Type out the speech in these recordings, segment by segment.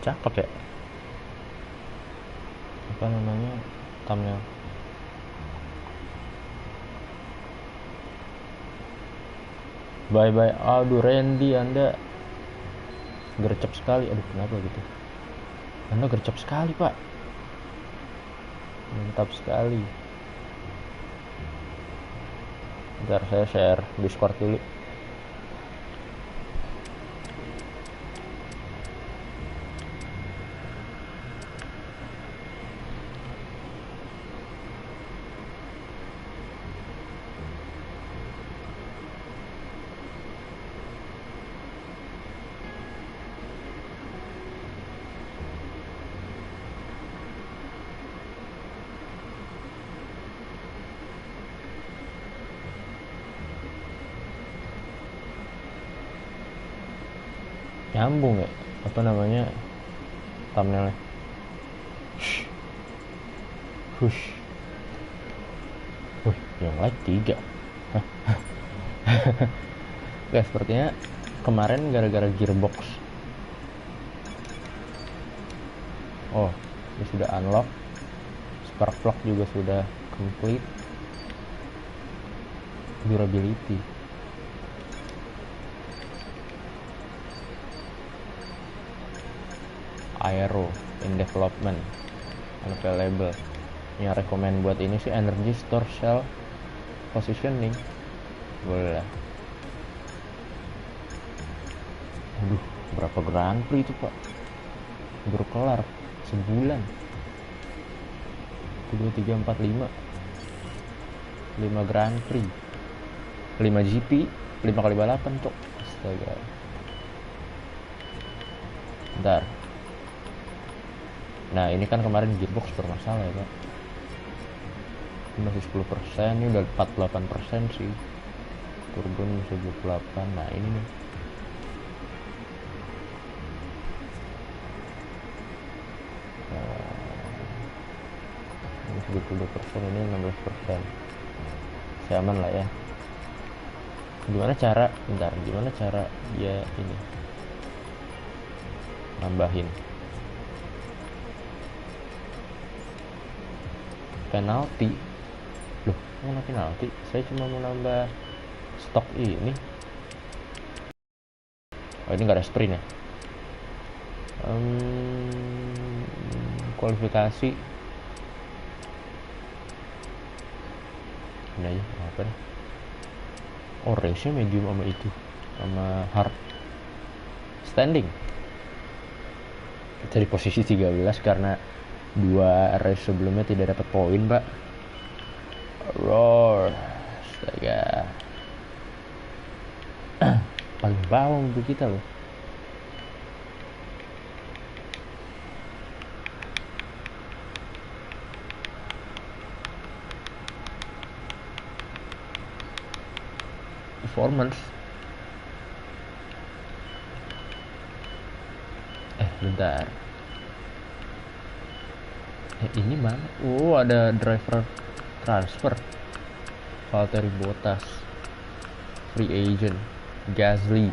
Cakep ya. Apa namanya, thumbnail. Bye bye. Aduh Randy, Anda gercep sekali. Aduh kenapa gitu. Anda gercep sekali pak. Mantap sekali. Bentar saya share Discord dulu. Nyambung ya apa namanya thumbnailnya. Hush. Wih, yang like 3. Oke, sepertinya kemarin gara-gara gearbox. Oh, ini sudah unlock. Spark plug juga sudah complete. Durability. Aero in development. Unavailable. Yang rekomend buat ini sih energy store cell positioning. Boleh lah. Aduh, berapa Grand Prix itu pak? Baru kelar sebulan. 2, 3, 4, 5 Grand Prix, 5 GP, 5 kali balapan cok. Astaga. Bentar. Nah ini kan kemarin gearbox bermasalah ya pak. Ini masih 10%, ini udah 48% sih. Turbo bisa 28. Nah ini nih. Ini 72%, ini 16%. Masih aman lah ya. Gimana cara, bentar, gimana cara dia ini nambahin penalti. Loh, mana penalti? Saya cuma mau nambah stok ini. Oh ini nggak ada sprint ya. Kualifikasi ini aja apa nih. Oh race nya medium sama itu sama hard. Standing kita di posisi 13 karena 2 race sebelumnya tidak dapat poin pak. Roar. Astaga. Paling bawah untuk kita loh. Performance. Bentar. Ini mana? Oh ada driver transfer. Valtteri Bottas, free agent. Gasly,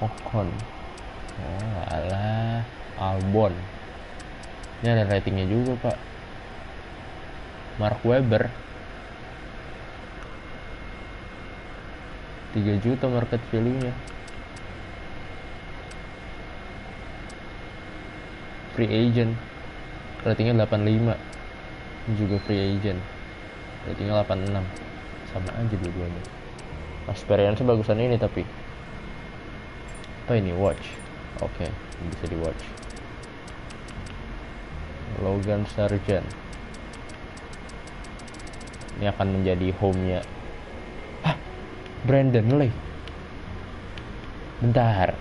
Ocon. Oh alah, Albon. Ini ada ratingnya juga pak. Mark Webber 3 juta market value nya. Free agent ratingnya 85. Ini juga free agent ratingnya 86. Sama aja dua-duanya. Experience bagusan ini tapi apa ini watch. Oke, bisa di watch. Logan Sargent ini akan menjadi home-nya. Brandon Lee. Bentar.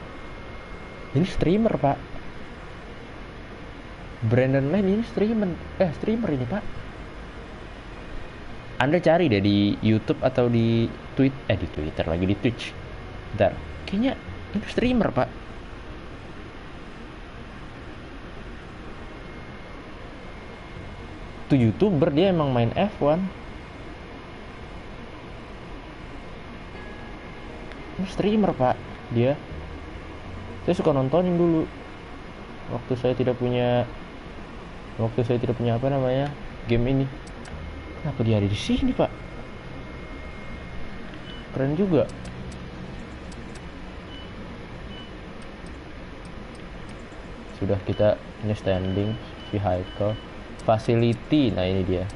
Ini streamer, Pak. Brandon Lee ini streamer ini, Pak. Anda cari deh di YouTube atau di Twitter lagi di Twitch. Bentar. Kayaknya ini streamer, Pak. Itu YouTuber, dia emang main F1. Ini streamer pak dia. Saya suka nontonin dulu. waktu saya tidak punya apa namanya game ini. Kenapa dia ada di sini, Pak? Keren juga. Sudah, kita ini standing vehicle facility. Nah, ini dia.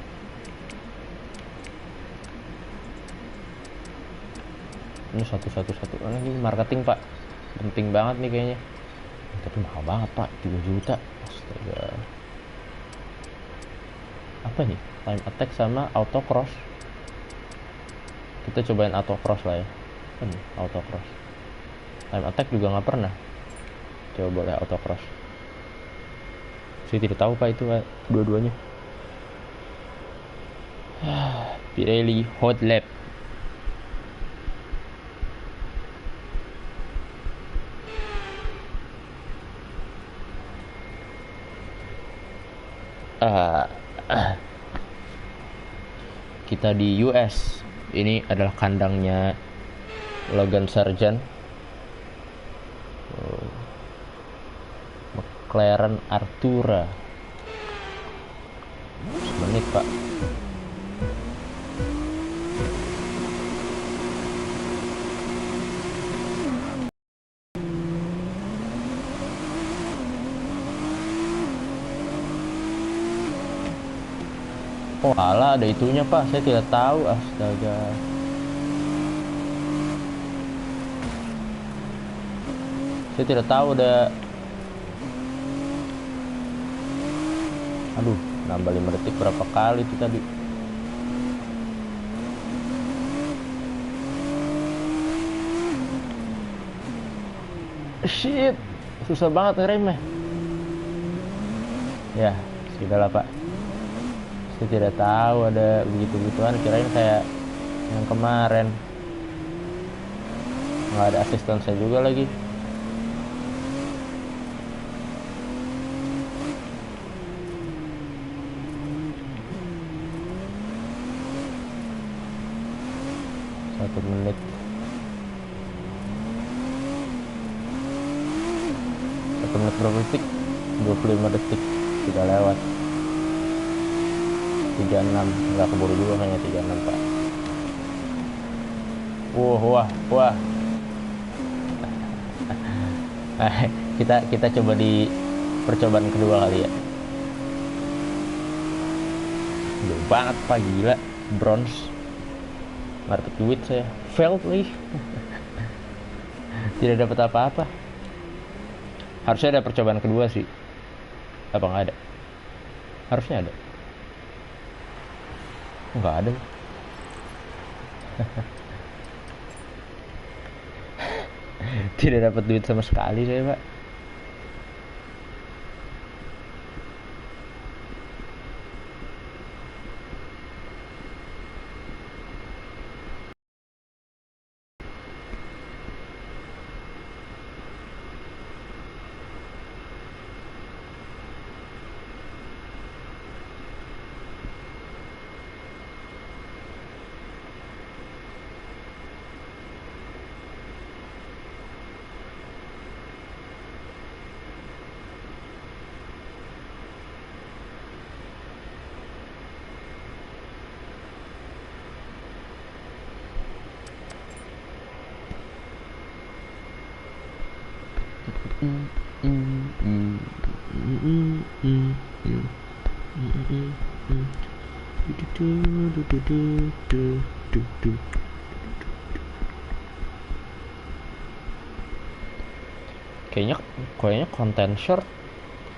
Ini satu. Ini marketing, Pak. Penting banget nih kayaknya. Tapi mahal banget, Pak. 3 juta. Astaga. Apa nih? Time attack sama autocross. Kita cobain autocross lah ya. Apa nih? Autocross. Time attack juga nggak pernah. Coba boleh autocross. Saya tidak tahu, Pak, itu dua-duanya. Pirelli Hot Lap. Kita di US. Ini adalah kandangnya Logan Sargent. McLaren Artura. Menit, Pak. Oh alah, ada itunya, Pak. Saya tidak tahu. Astaga. Saya tidak tahu ada. Aduh, nambah 5 detik berapa kali itu tadi. Shit, susah banget ngeremnya. Ya, sudahlah, Pak. Saya tidak tahu ada begitu-gituan. Kirain kayak yang kemarin. Nggak ada asisten saya juga lagi. Satu menit. 1 menit berapa detik? 25 detik. Sudah lewat 36. Nggak keburu juga hanya 36, Pak. Wah. Kita coba di percobaan kedua kali ya. Jauh banget, Pak, gila. Bronze. Nggak dapet duit saya. Failed nih. Tidak dapat apa-apa. Harusnya ada percobaan kedua sih. Apa nggak ada? Harusnya ada. Nggak ada. Tidak dapat duit sama sekali saya, Pak. Kayaknya konten short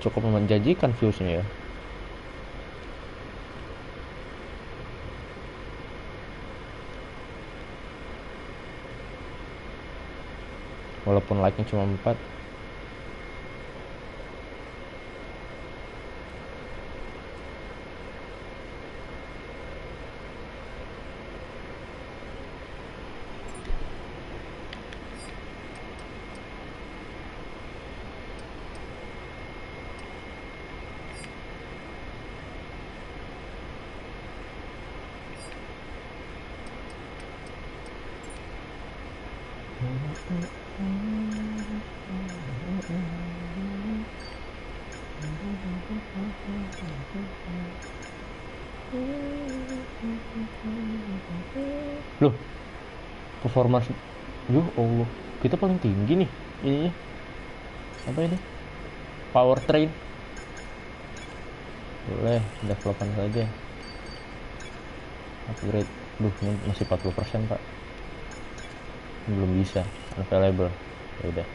cukup menjanjikan viewsnya ya. Walaupun like-nya cuma 4. Loh, performance, yo Allah, kita paling tinggi nih ininya. Apa ini? Powertrain. Boleh, developan saja. Upgrade. Duh, ini masih 40% pak. Belum bisa, unavailable. Ya udah.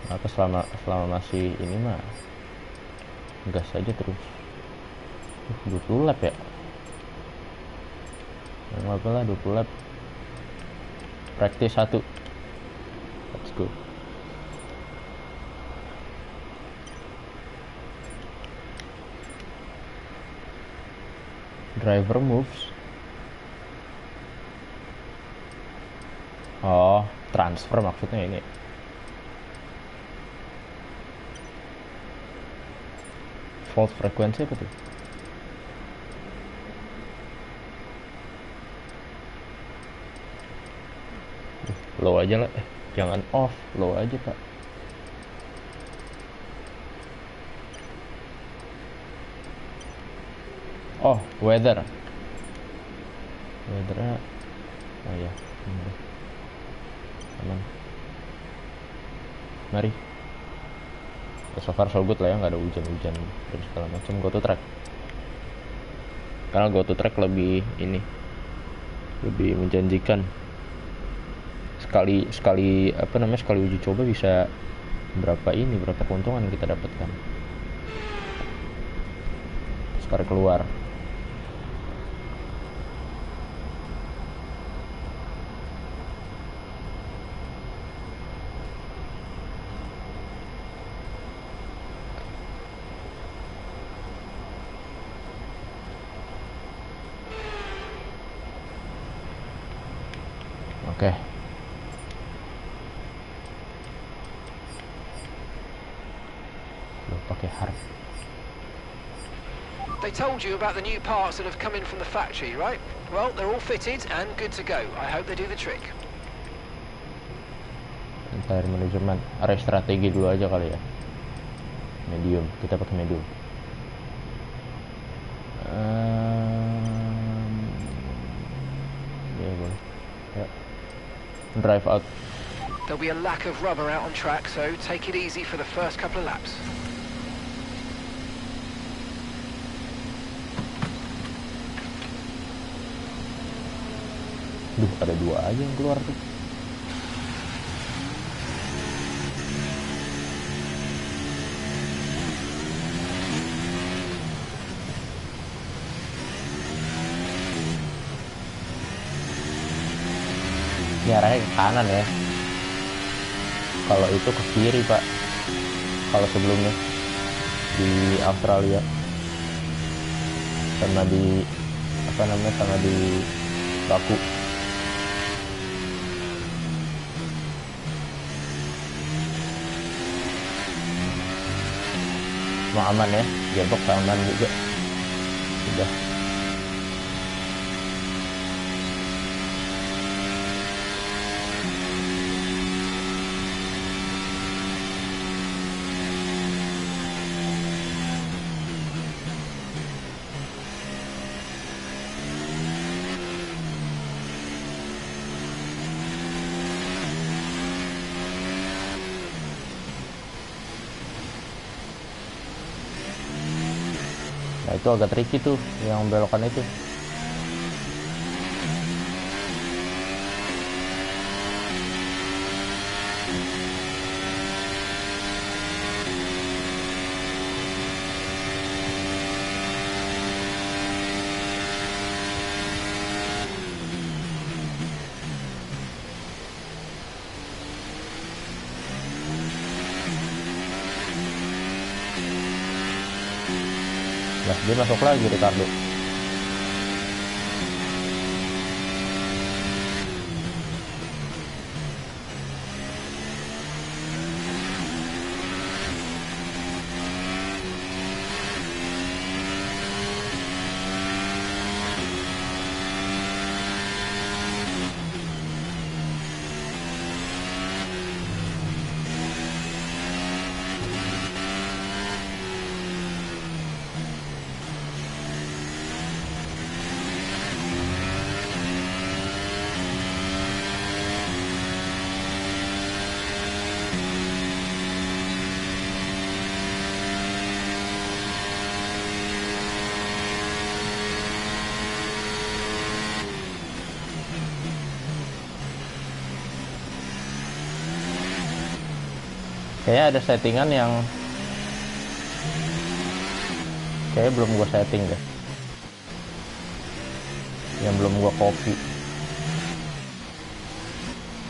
Maka selama masih ini mah gas saja terus. 20 lap ya. Nggak apa lah, 20 lap. Practice 1. Let's go. Driver moves. Oh, transfer maksudnya ini. Fault frekuensi apa tuh? Low aja lah. Jangan off, low aja pak. Oh, weather. Weathernya, oh ya, aman. Mari. So far so good lah ya, nggak ada hujan-hujan dan segala macam. Go to track. Karena go to track lebih ini, lebih menjanjikan. Sekali apa namanya, sekali uji coba bisa berapa keuntungan kita dapatkan sekali keluar. Oke. Pakai hard. They told you about the new parts that have come in from the factory, right? Well, they're all fitted and good to go. I hope they do the trick. Tire management, area strategi dulu aja kali ya. Medium, kita pakai medium. Ya boleh. Ya. Drive out. There'll be a lack of rubber out on track, so take it easy for the first couple of laps. Duh, ada 2 aja yang keluar tuh. Ini arahnya ke kanan ya. Kalau itu ke kiri pak. Kalau sebelumnya di Australia sama di sama di Baku. Mau aman ya, gearbox aman juga. Sudah. Nah itu agak tricky tuh yang belokan itu. Nah dia masuk lagi Ricardo. Kayaknya ada settingan yang kayaknya belum gua setting deh, yang belum gua copy,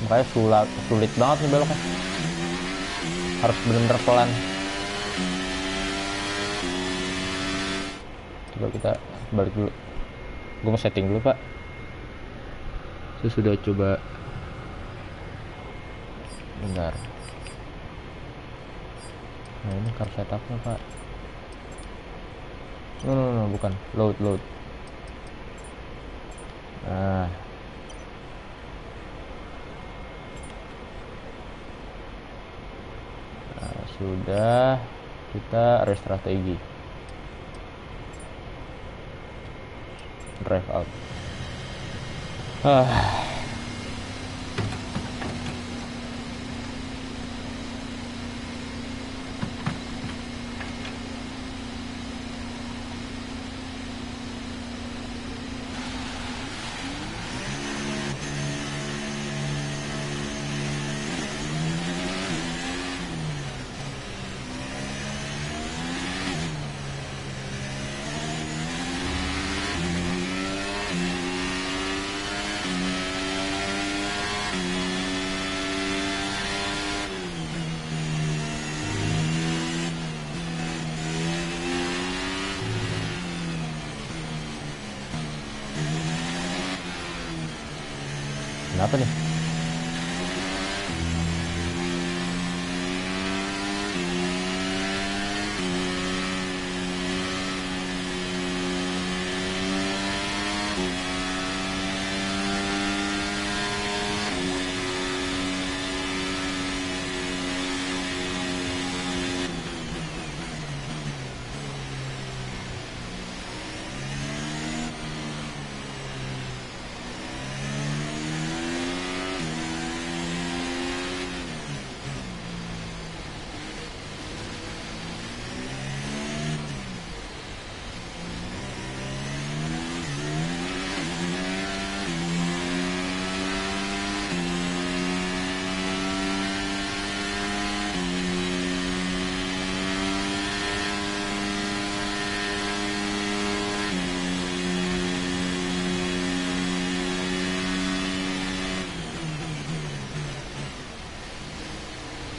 makanya sulit banget nih beloknya, harus bener-bener pelan. Coba kita balik dulu, gua mau setting dulu pak. Saya sudah coba, bentar. Nah ini car setupnya pak. No, bukan load. Nah sudah, kita restrategi, drive out. Kenapa nih?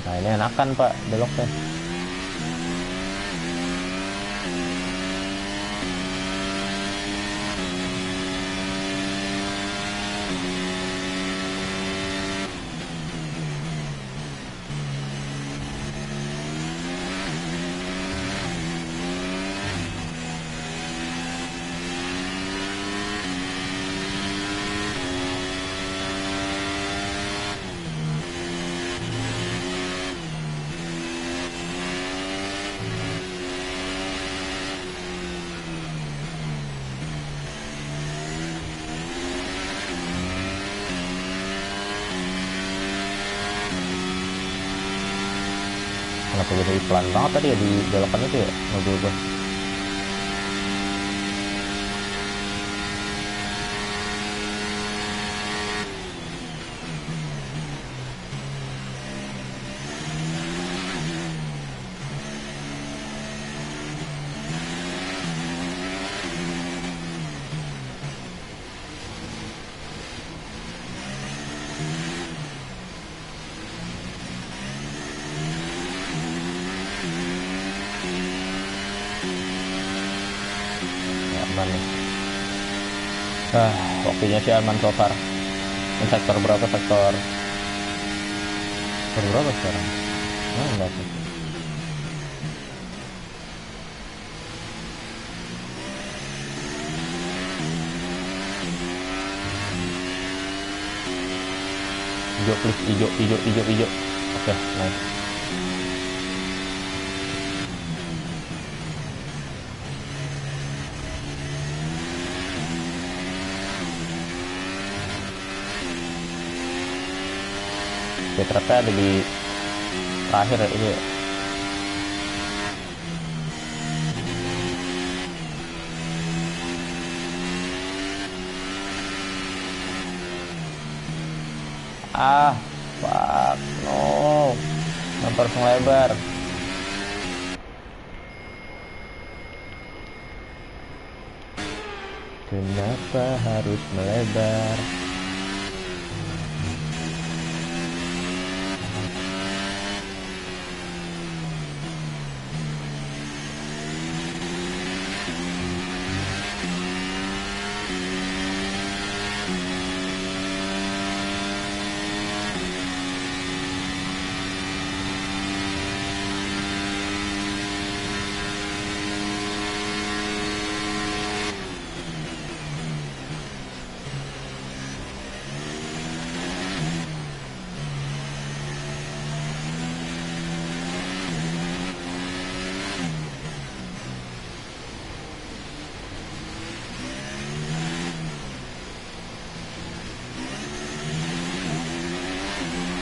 Nah ini enakan pak beloknya. Kenapa jadi pelan banget tadi ya di belokan itu ya mobil gue. Aman nih. Waktunya sih aman so far. Ini sektor berapa sektor? Sektor berapa sekarang? Nah, enggak sih. Hijau please, hijau. Oke, nice. Trapnya ada di terakhir ya itu ya. Fuck no. Kenapa harus melebar? Kenapa harus melebar?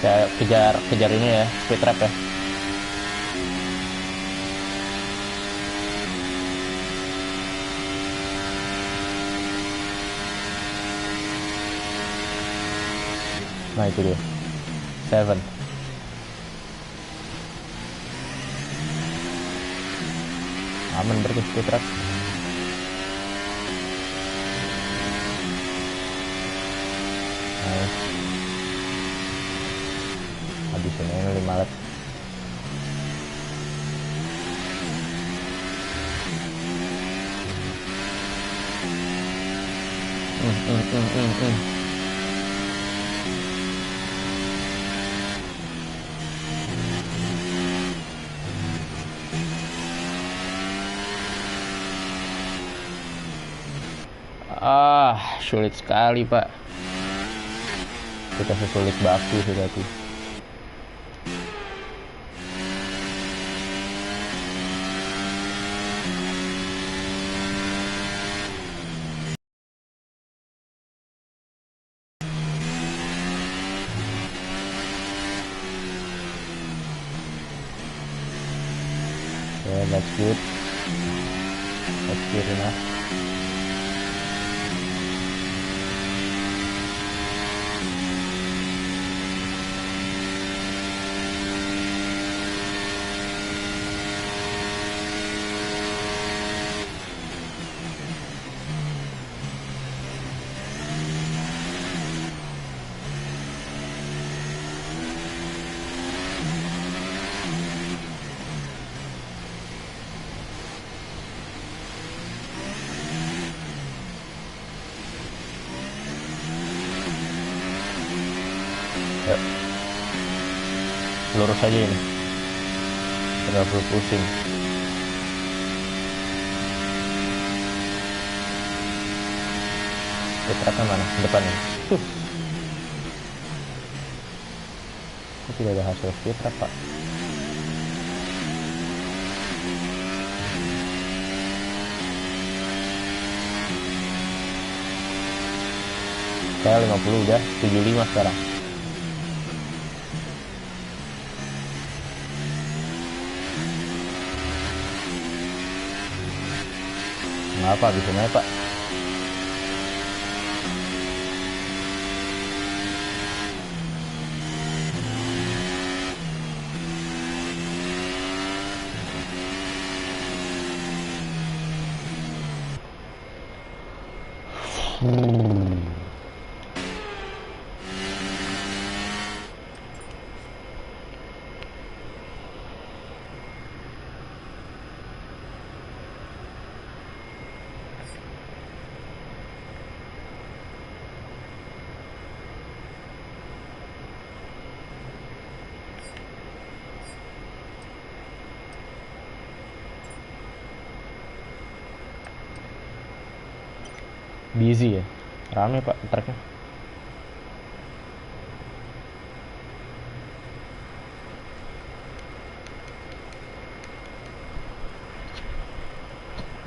Saya kejar ini ya, speed trap ya. Nah itu dia, 7. Aman berarti speed trap. Nice. Habisin ini 5 lap. Sulit sekali pak. Kita sesulit baku sudah tuh. Yeah, that's good. That's good enough. Yuk. Lurus aja ini. Tidak perlu pusing. Trapnya mana? Depannya. Kok tidak ada hasil speed trap pak? Saya 50 udah, 75 sekarang. Kenapa bisa naik pak? Busy ya, rame pak truknya.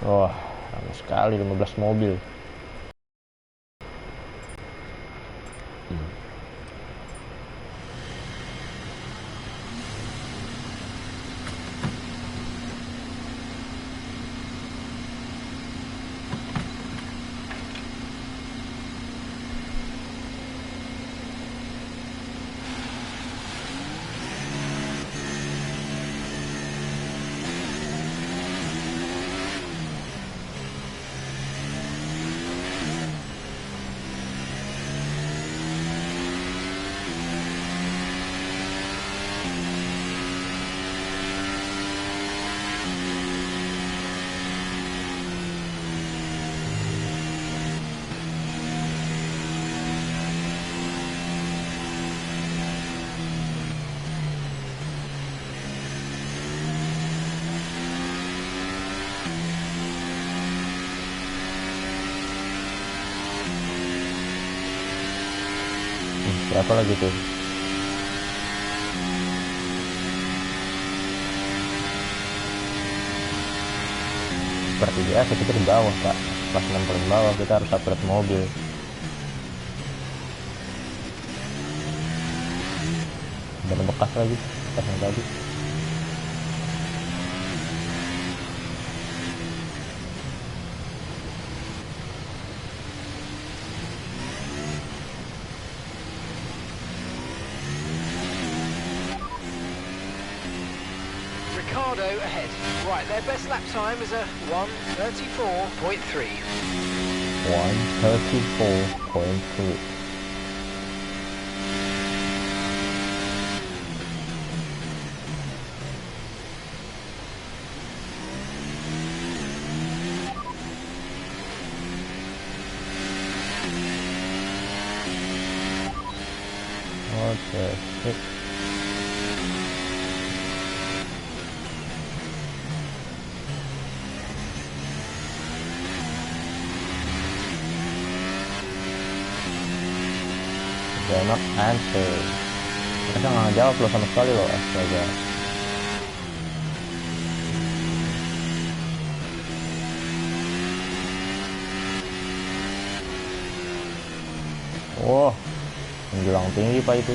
Wah, rame sekali 15 mobil. Siapa lagi tuh? Seperti biasa kita di bawah pak, pas paling bawah kita harus upgrade mobil. Ada bekas lagi, bekas yang tadi. Ricardo ahead. Right, their best lap time is a 1:34.3. 1:34.3. Oke, sip. They're not answer. Mereka nggak jawab lo sama sekali lo, astaga. Wow, menjulang tinggi pak itu.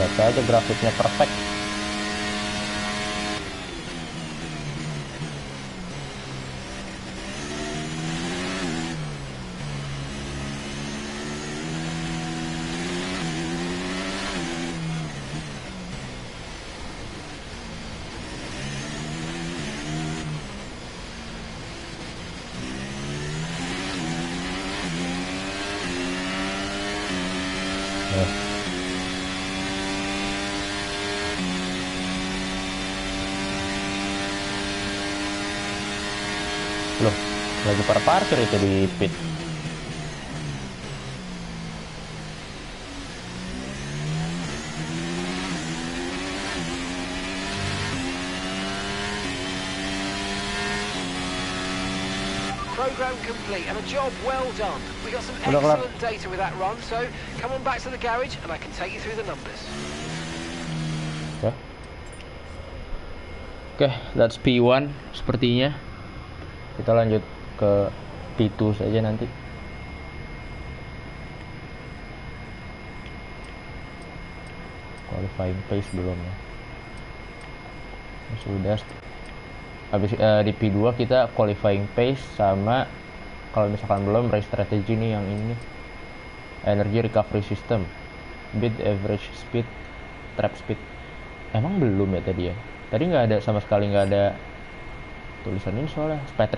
Lihat aja grafiknya perfect. Loh, lagi parkir itu di pit. Program complete and a job well done. We got some Udah kelar. excellent data with that run, so come on back to the garage and I can take you through the numbers. Oke, that's P1 sepertinya. Kita lanjut ke P2 saja nanti. Qualifying pace belum ya. Sudah. Habis di P2 kita qualifying pace sama, kalau misalkan belum, race strategy nih yang ini. Energy recovery system, beat average speed, trap speed. Emang belum ya tadi ya? Tadi nggak ada sama sekali, nggak ada tulisan ini soalnya. Speed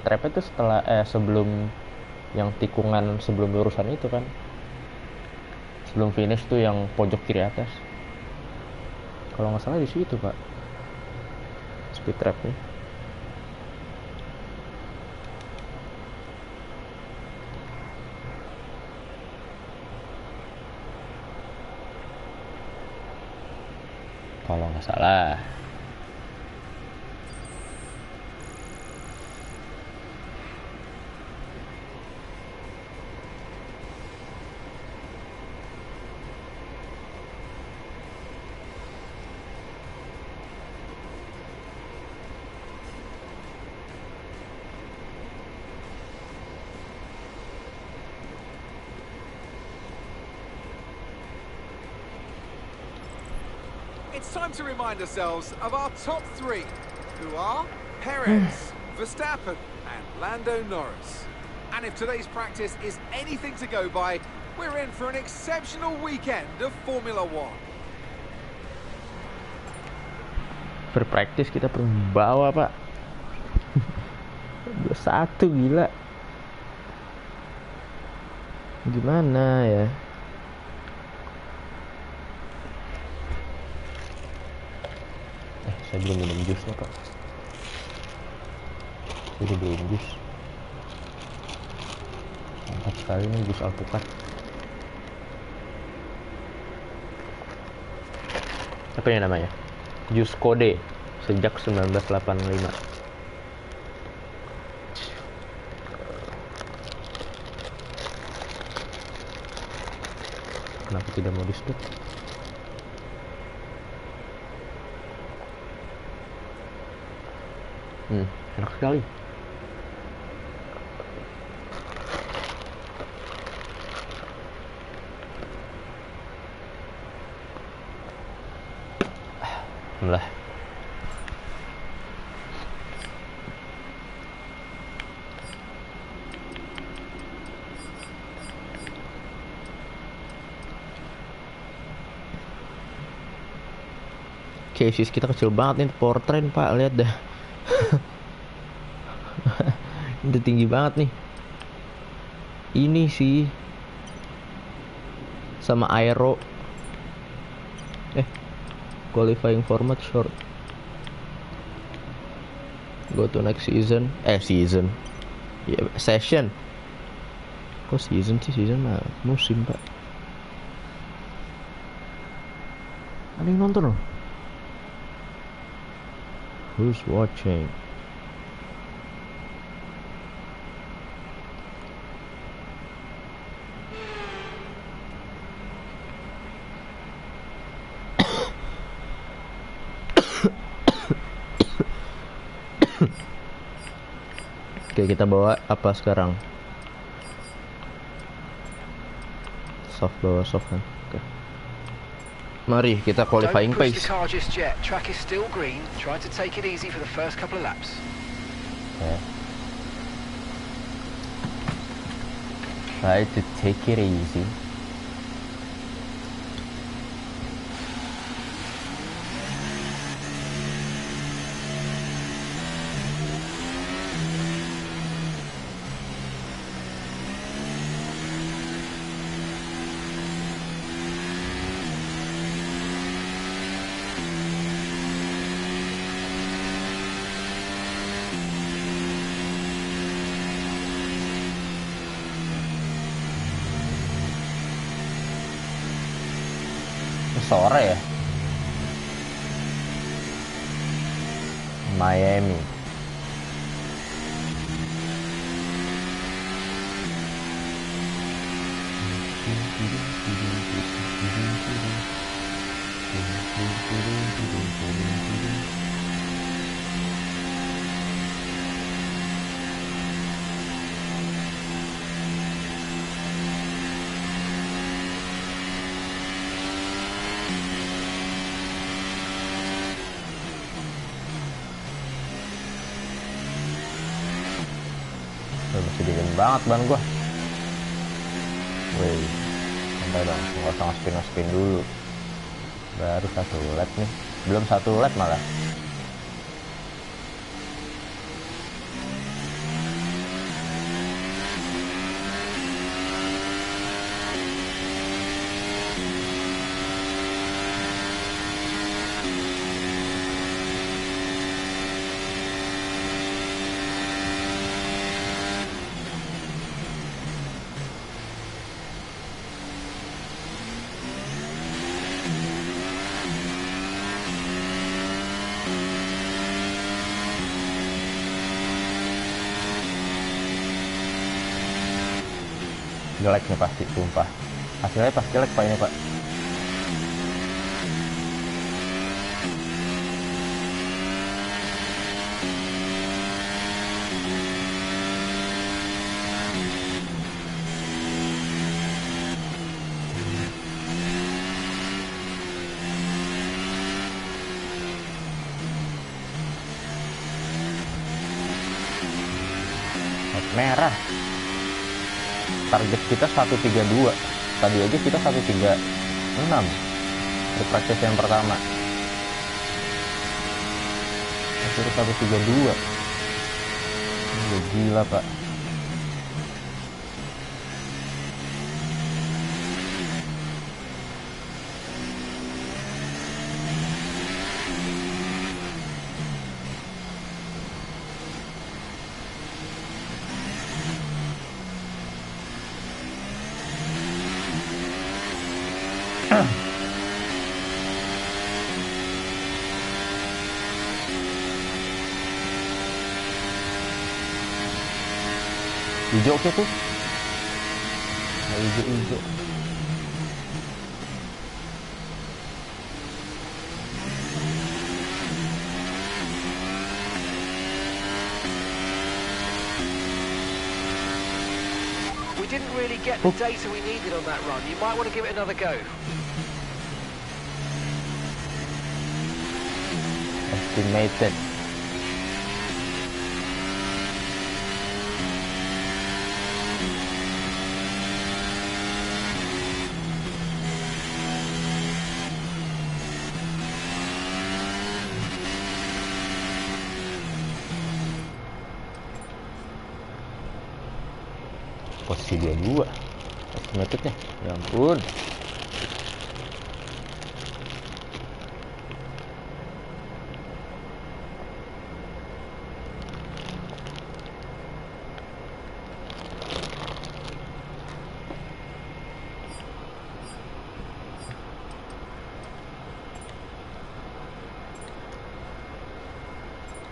trapnya tuh setelah sebelum yang tikungan sebelum lurusan itu kan, sebelum finish tuh yang pojok kiri atas. Kalau nggak salah di situ pak, speed trapnya. Kalau nggak salah. It's time to remind ourselves of our top three, who are Perez, Verstappen and Lando Norris. And if today's practice is anything to go by, we're in for an exceptional weekend of Formula One. Berpraktis kita bawah pak. 21 gila. Gimana ya? Saya belum minum jus loh pak. Udah belum jus. Mantap sekali nih jus alpukat. Apa ini namanya? Jus Kode sejak 1985. Kenapa tidak mau di-stop? Enak sekali. Alhamdulillah. Cases kita kecil banget nih, power train pak, lihat dah. Udah tinggi banget nih. Ini sih sama aero. Qualifying format short. Go to next season. Season. Ya, session. Kok season sih? Season mah musim pak. Ada yang nonton loh. Who's watching? Oke, kita bawa apa sekarang? Soft, bawa soft kan. Oke. Mari kita qualifying Don't push pace. the car just yet. Track is still green. Try to take it easy for the first couple of laps. Okay. Try to take it easy. Sore ya, Miami. Masih dingin banget ban gua. Wih, santai dong, nggak usah spin dulu. Baru 1 lap nih, belum 1 lap malah. Jelek nih pasti, sumpah. Hasilnya pasti jelek pak ini pak. Merah. Target kita 132. Tadi aja kita 136 di praktis yang pertama. Hasil 132. Ini gila pak. hijau kayak tuh. Hijau. We didn't really get the data we needed on that run. You might want to give it another go. Estimated. Posisi 22 estimatednya, ya ampun.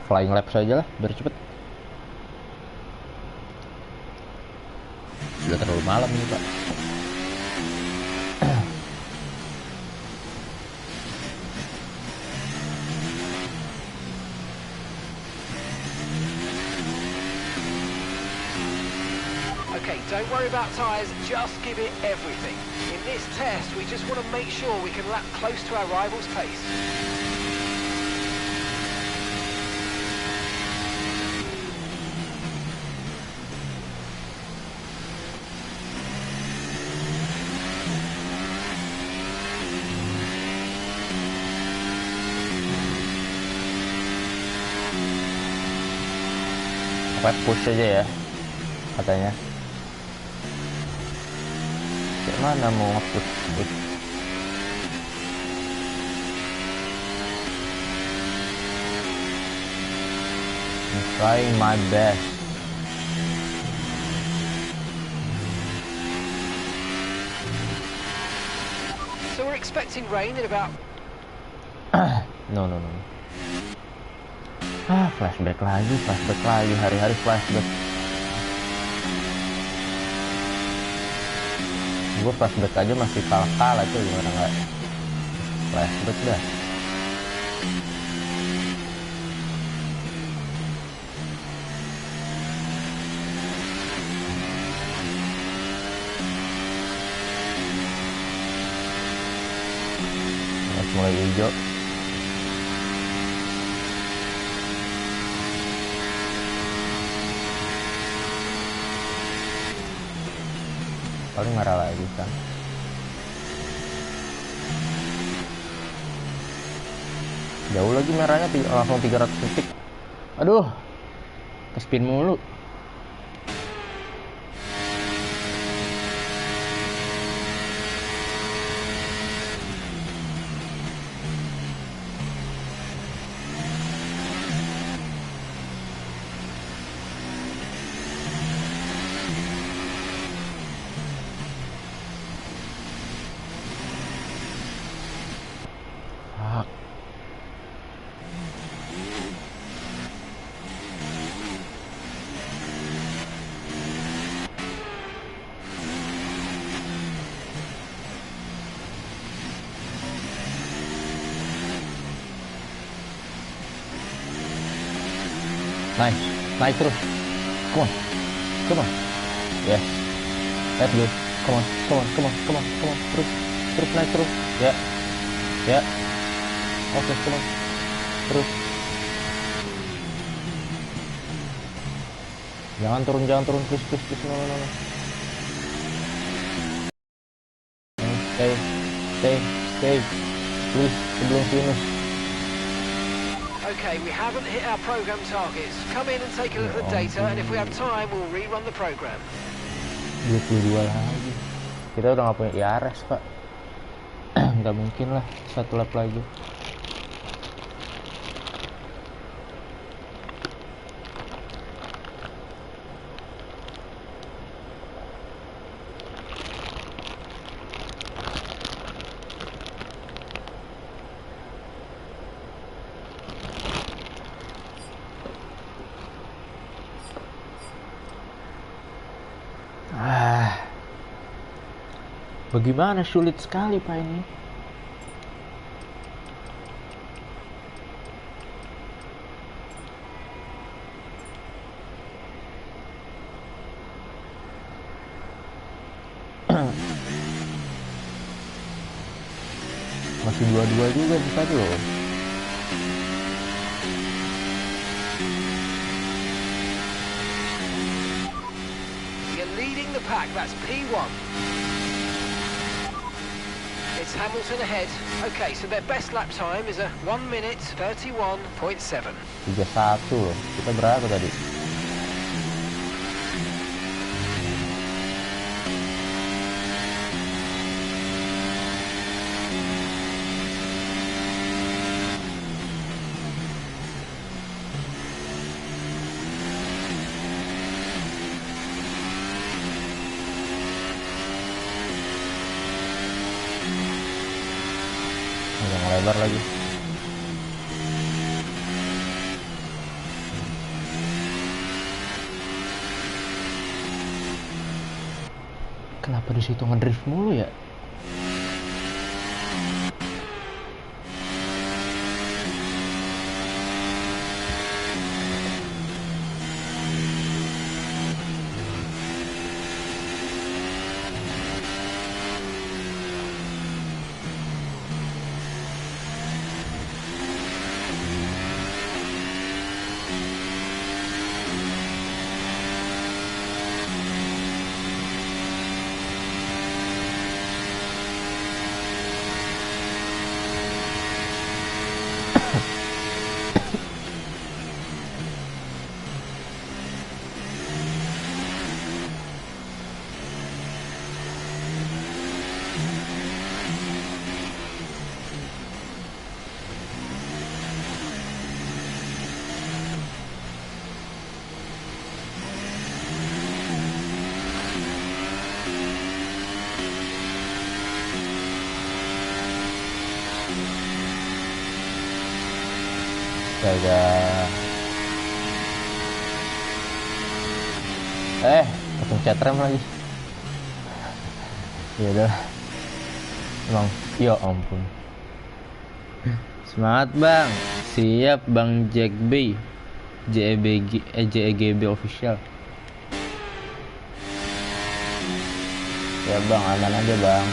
Flying lap saja lah biar cepet. Sudah terlalu malam ini, Pak. Okay, don't worry about tyres, just give it everything. In this test, we just want to make sure we can lap close to our rival's pace. Apa push aja ya katanya. Kayak mana mau nge-push? I'm trying my best. So we're expecting rain in about... No. Flashback lagi, hari-hari flashback. Gue flashback aja masih kalah tuh, gimana nggak flashback dah. Mulai hijau. Paling marah lagi kan. Jauh lagi merahnya, langsung 300 detik. Aduh, ke spin mulu. Naik terus. Come on. Yes. Let's go. Come on. Terus naik terus. Ya. Oke, come on. Terus. Jangan turun. Please. No. Stay. Please, sebelum finish. Okay, we haven't hit our program targets. Come in and take a look at the data, and if we have time, we'll rerun the program. 22 lagi. Kita udah nggak punya IRS, Pak. Nggak mungkin lah satu lap lagi. Bagaimana sulit sekali Pak ini. Masih 2-2 juga di tadi loh. You're leading the pack, that's P1. It's Hamilton ahead. Okay, so their best lap time is a 1 minute 31.7. 3-1 loh. Kita berapa tadi? Lebar lagi. Kenapa di situ ngedrift mulu ya? Astaga. Pencet rem lagi. Ya udah. Emang, ya ampun. Semangat Bang. Siap Bang Jack B. JEGB official. Ya Bang, aman aja Bang.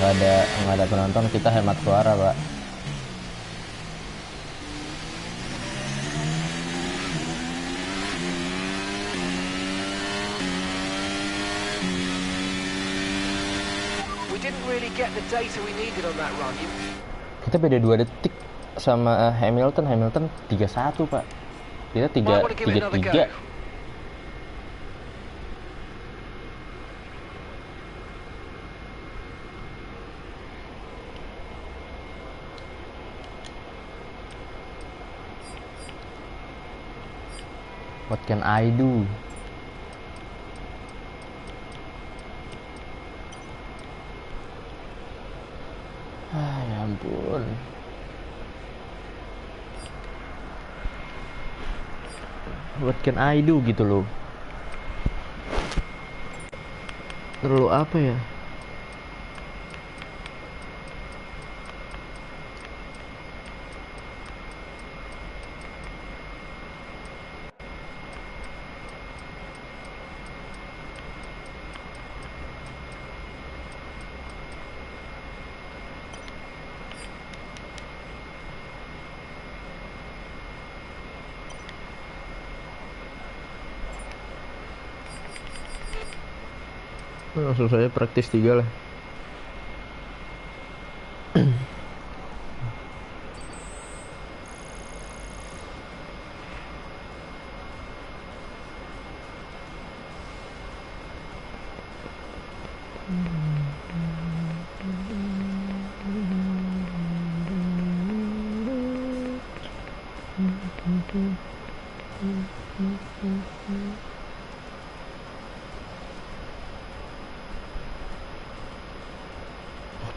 Nggak ada penonton, kita hemat suara Pak. We didn't really get the data we needed on that run. Kita beda 2 detik sama Hamilton 31 Pak. Kita 3-3. What can I do? Ya ampun. What can I do gitu loh. Terlalu apa ya? Langsung saja praktis 3 lah.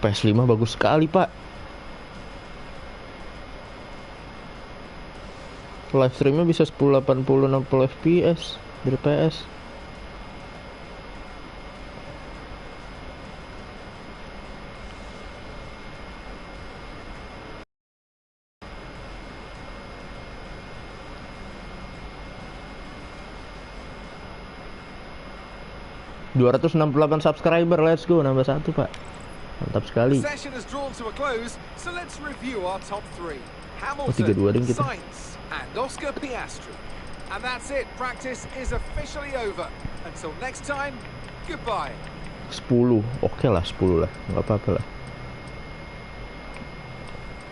PS5 bagus sekali Pak. Live streamnya bisa 1080 60 fps dari PS. 268 subscriber, let's go, nambah 1 Pak. Mantap sekali. The session has drawn to a close, so let's review our top 3. Hamilton, 3-2 ding kita. Sainz, and Oscar Piastri. And that's it. Practice is officially over. Until next time, goodbye. 10, oke lah 10 lah, nggak apa-apa lah.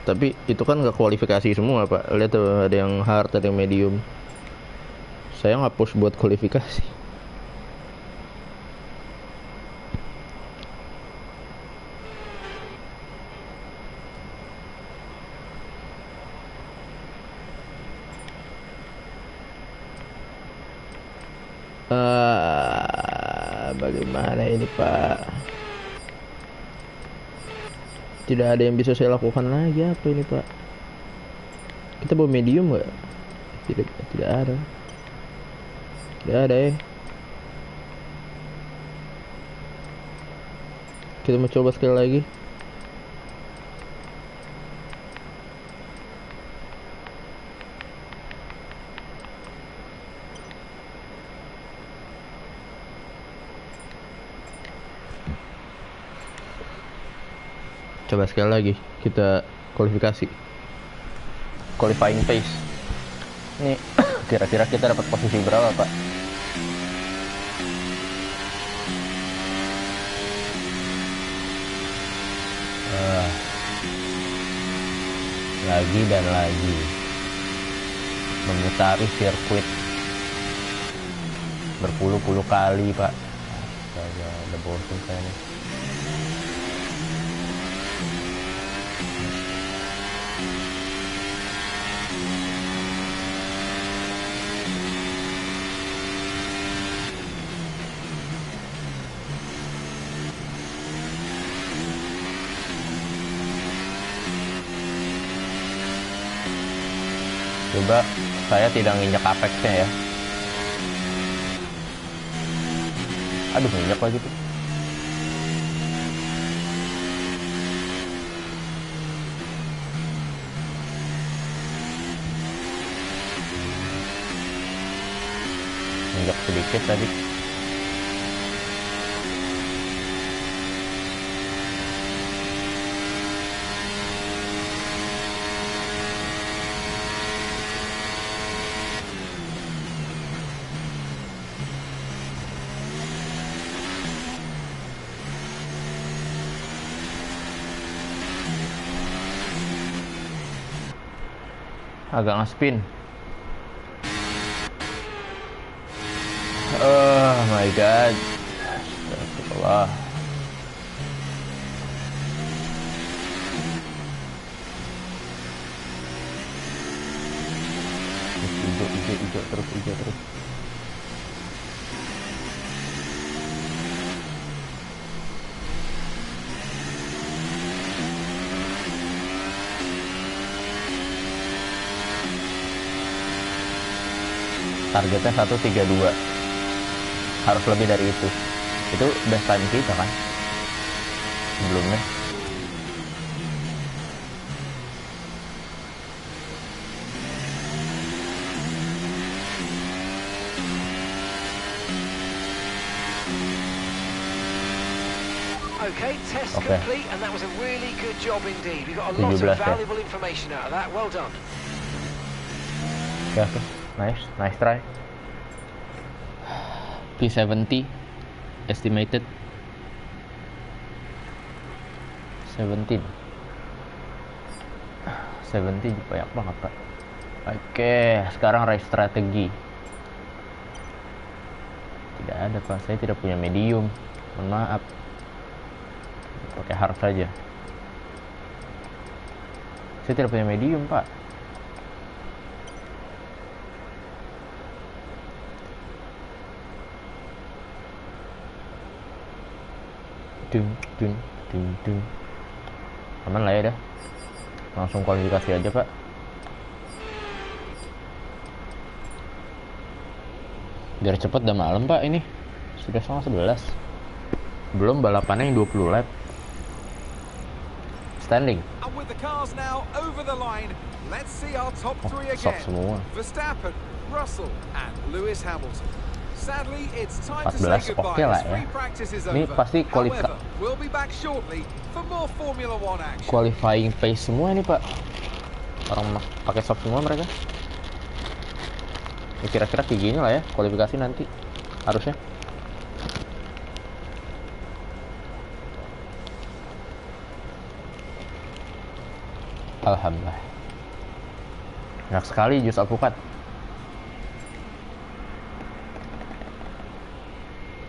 Tapi itu kan nggak kualifikasi semua Pak. Lihat tuh, ada yang hard, ada yang medium. Saya nggak push buat kualifikasi. Bagaimana ini Pak? Tidak ada yang bisa saya lakukan lagi. Apa ini Pak? Kita bawa medium nggak? Tidak ada. Tidak ada Kita mau coba sekali lagi. Coba sekali lagi kita kualifikasi. Qualifying pace. Ini kira-kira kita dapat posisi berapa, Pak? Lagi dan lagi memutari sirkuit berpuluh-puluh kali, Pak. Ada bosan saya nih. Coba saya tidak nginjak apexnya ya. Aduh, nginjak lagi tuh. Nginjak sedikit tadi. Agak nge-spin. Oh my god. Astagfirullah. Hijau terus. Targetnya 1:32. Harus lebih dari itu. Itu best time kita kan sebelumnya. Okay, test complete, and that was a really good job indeed. We got a lot of valuable information out of that. Well done. Okay. Nice try. P70 estimated 17 banyak banget, Pak. Oke, sekarang race strategi. Tidak ada, Pak. Saya tidak punya medium. Mohon maaf. Pakai hard saja. Saya tidak punya medium, Pak. Dung. Aman lah ya dah. Langsung kualifikasi aja, Pak. Biar cepet dah malam, Pak. Ini sudah 11:30. Belum balapannya yang 20 lap. Standing. And with the cars now over the line, let's see our top 3 again. Semua. Verstappen, Russell, and Lewis Hamilton. Sadly, it's time to 14 say oke goodbye lah as ya. free practice is Ini over. pasti However, we'll be back shortly for more Formula One action. qualifying pace semua ini Pak. Orang pakai soft semua mereka. Ya, kira-kira kayak gini lah ya kualifikasi nanti harusnya. Alhamdulillah. Enak sekali jus alpukat.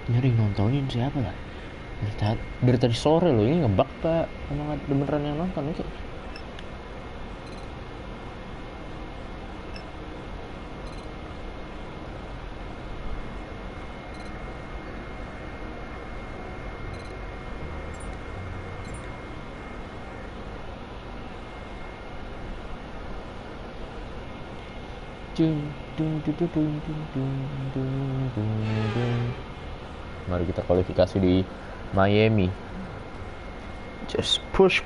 Nyari nontonin siapa lah? Dari tadi sore loh ini ngebug Pak. Emang ada beneran yang nonton itu? Mari kita kualifikasi di Miami. Just push.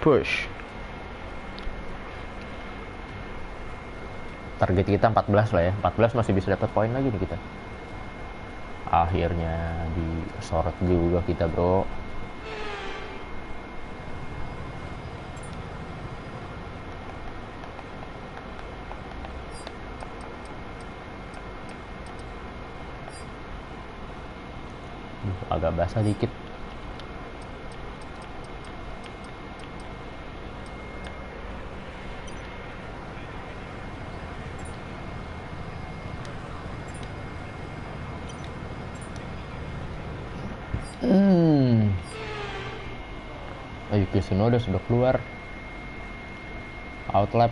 Target kita 14 lah ya. 14 masih bisa dapat poin lagi nih kita. Akhirnya disorot juga kita, bro. Agak basah dikit. Yuki Tsunoda sudah keluar. Outlap.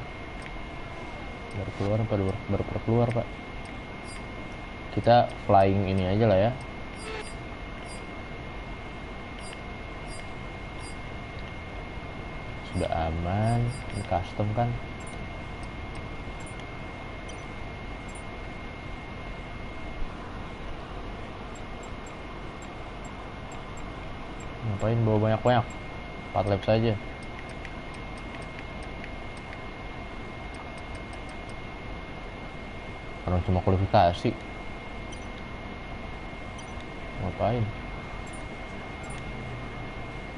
Baru keluar Pak. Kita flying ini aja lah ya. Sudah aman, ini custom kan. Ngapain bawa banyak-banyak? 4 lap saja. Karena cuma kualifikasi. Ngapain?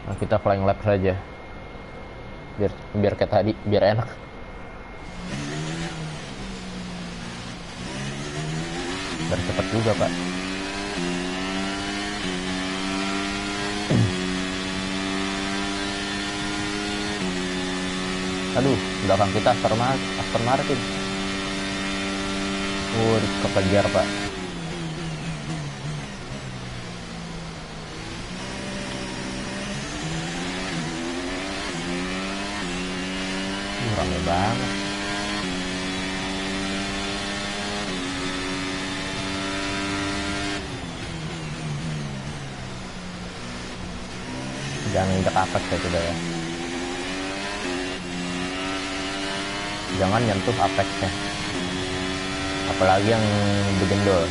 Nah, kita flying lap saja. Biar kayak tadi, biar enak. Biar cepat juga Pak. Aduh, belakang kita Aston Martin. Kekejar Pak. Rame banget. Jangan injak apex ya sudah ya. Jangan nyentuh apexnya. Apalagi yang begendol.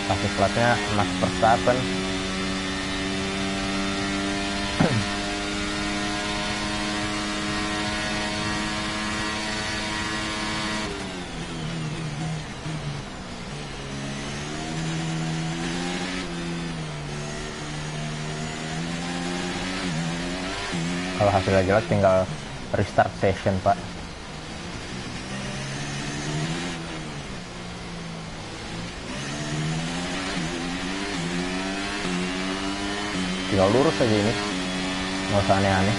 Kasih platnya Max Verstappen. Kalau hasilnya jelek tinggal restart session Pak. Tinggal lurus aja ini, nggak usah aneh-aneh.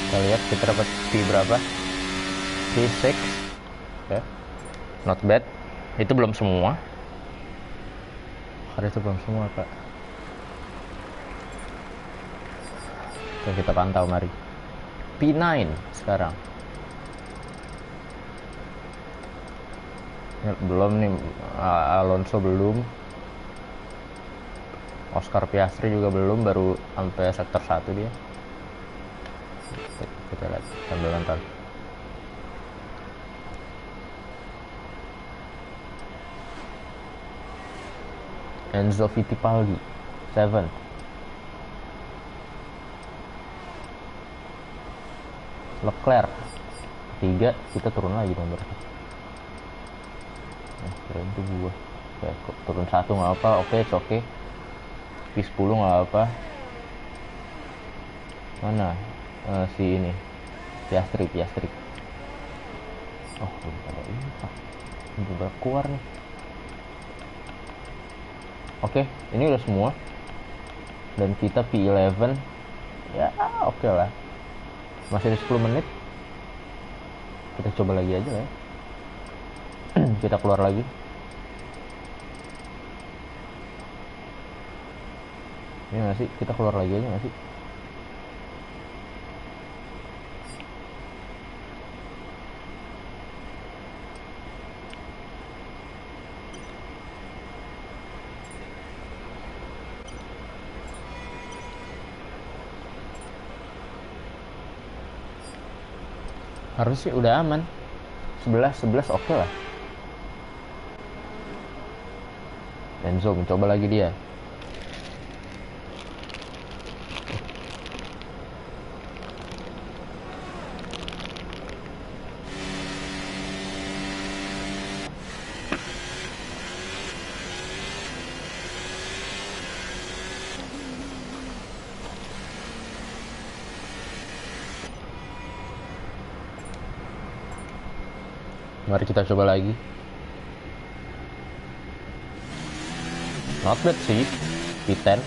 Kita lihat kita dapat P berapa? P6 ya, not bad. Itu belum semua. Itu belum semua Pak. Oke, kita pantau mari. P9 sekarang. Ya, belum nih, Alonso belum, Oscar Piastri juga belum, baru sampai sektor 1 dia. Kita lihat sambil nonton. Enzo Fittipaldi 7. Leclerc 3. Kita turun lagi nomor. Keren tuh gua. Ya, turun 1 nggak apa, oke, oke. P10 nggak apa. Mana si ini? Piastri. Oh, belum ada ini pak. Udah keluar nih. Oke, ini udah semua. Dan kita P11. Ya, oke lah. Masih ada 10 menit. Kita coba lagi aja lah ya. Kita keluar lagi. Ini nggak sih? Kita keluar lagi aja nggak sih? Harusnya udah aman. 11 oke lah. Enzo mencoba lagi dia. Mari kita coba lagi. Not bad sih, P10.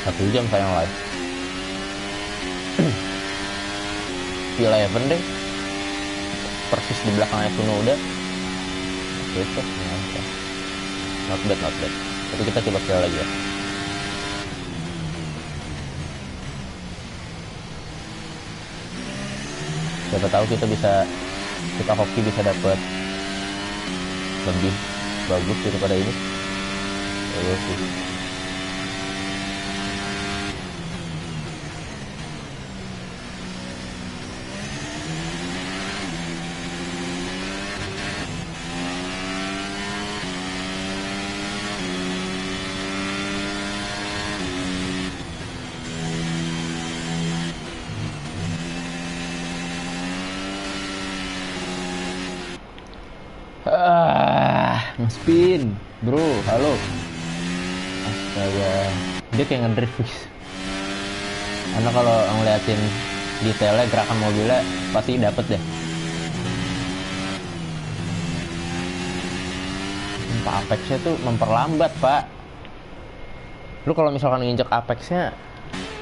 Satu jam sayang live. P11 deh. Persis di belakangnya Tsunoda. Oke, not bad. Tapi kita coba sekali lagi ya. Siapa tahu kita hoki bisa dapat lebih bagus daripada ini. Ya sih. Nge-spin bro, halo. Astaga, dia kayak ngedrift guys. Karena kalau ngeliatin detailnya gerakan mobilnya pasti dapet deh. Apexnya tuh memperlambat pak. Lu kalau misalkan nginjek apexnya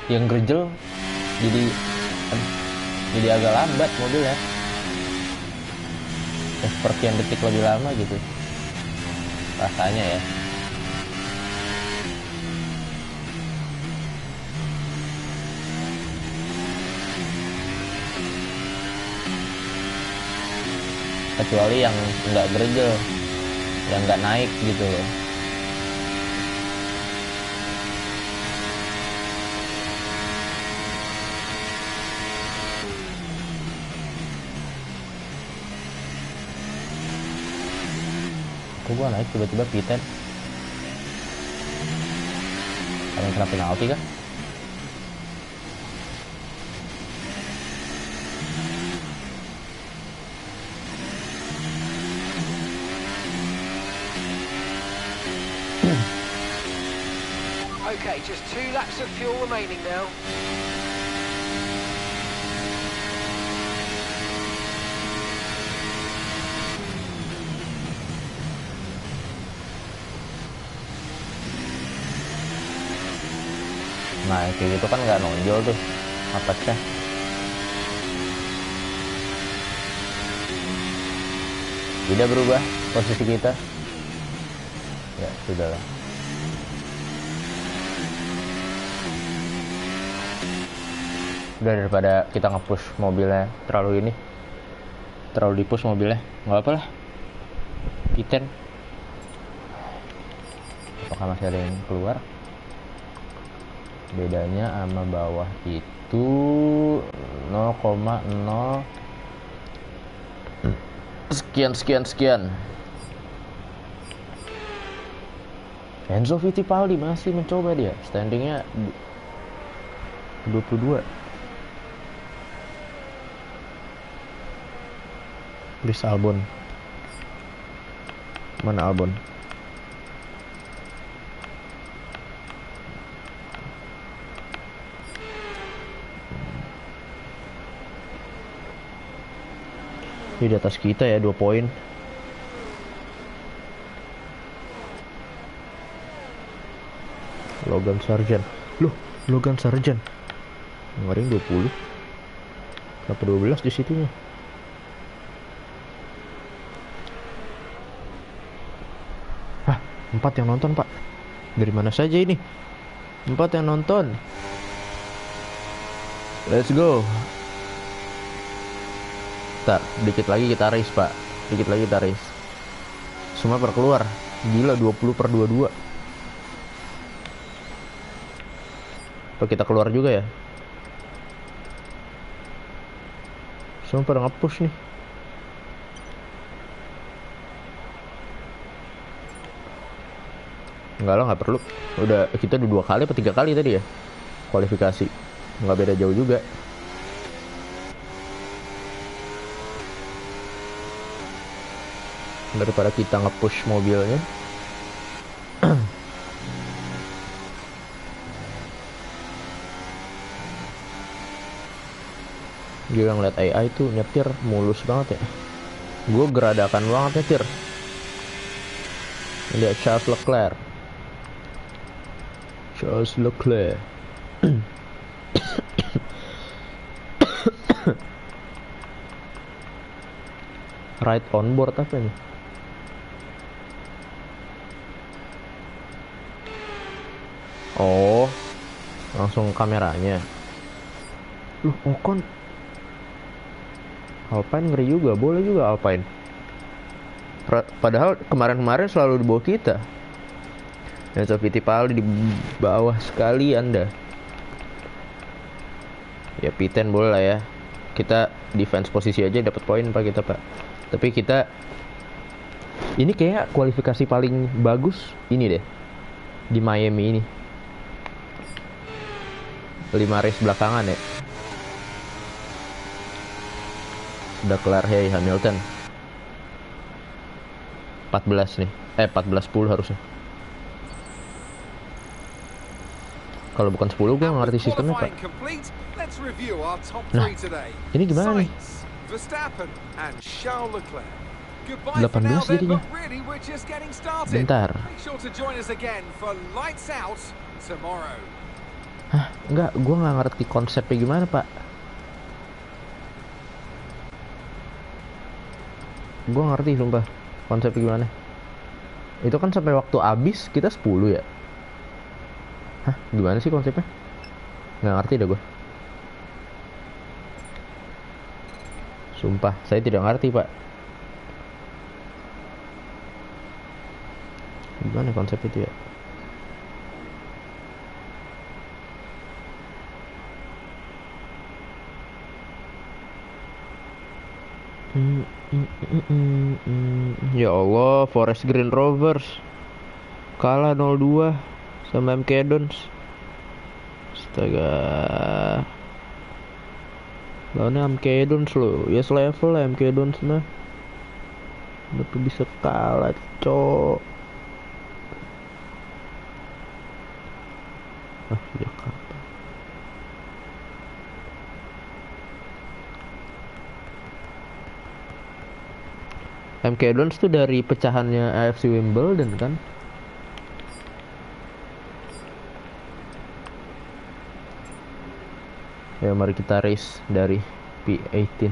yang gerjel jadi agak lambat mobilnya. Sepertian detik lebih lama gitu rasanya ya. Kecuali yang nggak gerjel, yang nggak naik gitu loh. Kok gua naik tiba-tiba P10? Kalian kena penalti kah? Okay, just 2 laps of fuel remaining now. Nah kayak gitu kan nggak nonjol tuh apexnya. Tidak berubah posisi kita. Ya sudahlah. Udah, daripada kita nge-push mobilnya terlalu di-push mobilnya, nggak apa lah. P10. Apakah masih ada yang keluar? Bedanya sama bawah itu 0,0 sekian. Enzo Fittipaldi masih mencoba dia, standingnya 22. Chris Albon. Mana Albon? Ini di atas kita ya, 2 poin. Logan Sargent. Loh, Logan Sargent. Kemarin 20. Kenapa 12 di situnya? Hah, 4 yang nonton, Pak. Dari mana saja ini? 4 yang nonton. Let's go. Bentar, dikit lagi kita race, Pak. Dikit lagi kita race. Semua keluar. Gila, 20/22. Apa kita keluar juga ya? Semua pada nge-push nih. Enggak lah, nggak perlu. Udah, kita udah 2 kali atau 3 kali tadi ya kualifikasi. Nggak beda jauh juga. Daripada kita nge-push mobilnya. Gila, ngeliat AI tuh nyetir mulus banget ya. Gue geradakan banget nyetir. Lihat Charles Leclerc. Right on board apa nih? Oh, langsung kameranya. Ocon Alpine ngeri juga, boleh juga Alpine. Padahal kemarin-kemarin selalu di bawah kita. Enzo Fittipaldi di bawah sekali Anda. Ya P10 boleh lah ya. Kita defense posisi aja dapat poin Pak kita, Pak. Tapi kita ini kayak kualifikasi paling bagus ini deh. Di Miami ini. 5 race belakangan ya. Udah kelar, hey Hamilton. 14 nih. 14-10 harusnya. Kalau bukan 10 gue ngerti sistemnya, Pak. Nah, ini gimana nih? 18 jadinya. Bentar. Hah, enggak, gue nggak ngerti konsepnya gimana, Pak. Gue ngerti sumpah konsepnya gimana. Itu kan sampai waktu habis kita 10 ya. Hah, gimana sih konsepnya? Nggak ngerti dah gue. Sumpah, saya tidak ngerti, Pak. Gimana konsep itu ya? Ya Allah, Forest Green Rovers kalah 0-2 sama MK Dons. Astaga. Lawannya MK Dons loh. Ya selevel lah MK Dons mah. Kenapa bisa kalah, cok? Jakarta. MK Dons tuh dari pecahannya AFC Wimbledon kan? Ya mari kita race dari P18.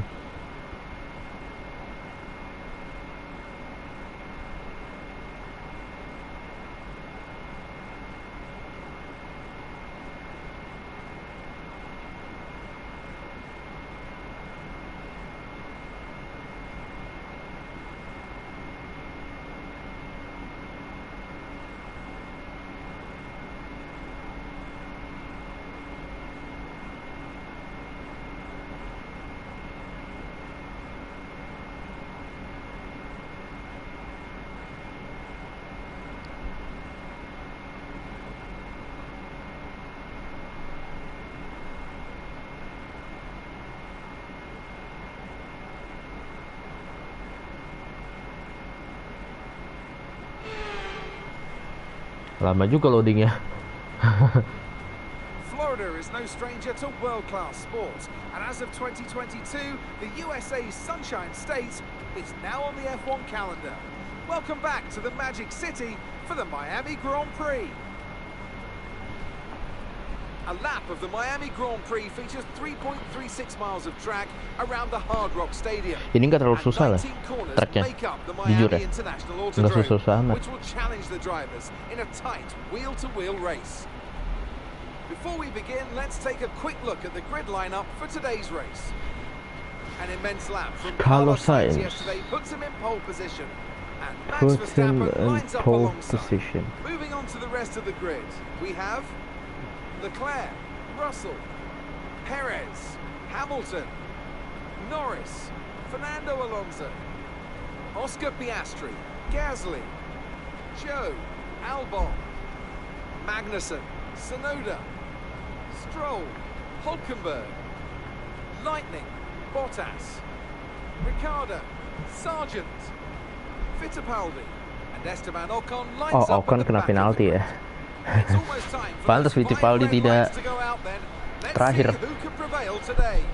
Lama juga loadingnya. Florida is no stranger to world-class sports, and as of 2022, the USA's Sunshine State is now on the F1 calendar. Welcome back to the Magic City for the Miami Grand Prix. A lap of the Miami Grand Prix features 3.36 miles of track around the Hard Rock Stadium. Ini nggak terlalu susah lah tracknya, jujur ya, nggak susah amat. Which will challenge the drivers in a tight wheel-to-wheel race. Before we begin, let's take a quick look at the grid lineup for today's race. An immense lap from Carlos Sainz yesterday puts him in pole position, and Max Verstappen lines up alongside. Moving on to the rest of the grid, we have Leclerc, Russell, Perez, Hamilton, Norris, Fernando Alonso, Oscar Piastri, Gasly, Joe, Albon, Magnussen, Tsunoda, Stroll, Hulkenberg, Lightning, Bottas, Ricciardo, Sargent, Fittipaldi, and Esteban Ocon lines up Ocon at the kena back of the penalti grid. ya. It's almost time for Pantas those Fittipaldi five red tidak lights to go out then. Let's terakhir. see who can prevail today.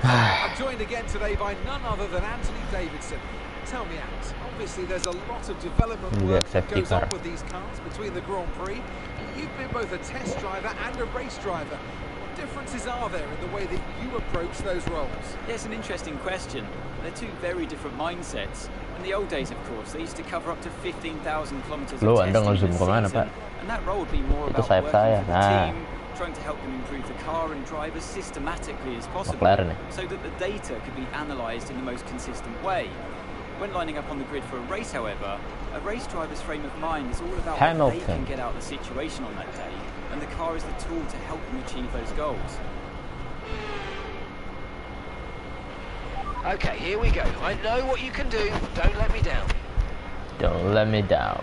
I'm joined again today by none other than Anthony Davidson. Tell me, Ant, obviously there's a lot of development work that goes on with these cars between the Grand Prix. You've been both a test driver and a race driver. What differences are there in the way that you approach those roles? Yeah, it's an interesting question. They're two very different mindsets. In the old days, of course, they used to cover up to 15,000 kilometers of testing in a season, and that role would be more about working with the team, trying to help them improve the car and drive as systematically as possible, so that the data could be analysed in the most consistent way. When lining up on the grid for a race, however, a race driver's frame of mind is all about what they can get out of the situation on that day, and the car is the tool to help them achieve those goals. Okay, here we go. I know what you can do. Don't let me down. Don't let me down.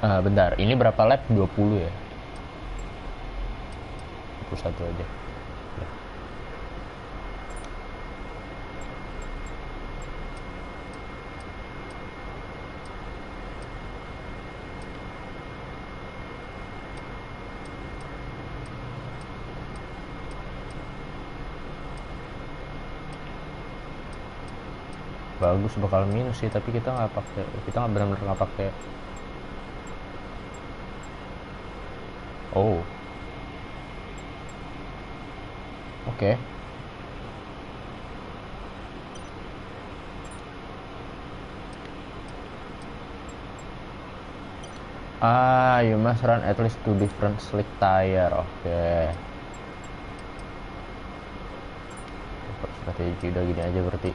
Bentar, ini berapa lap? 20 ya? 21 aja. Bagus, bakal minus sih, tapi kita nggak benar-benar nggak pakai. Oh, oke. You must run at least 2 different slick tire. Oke. Strategi udah gini aja berarti.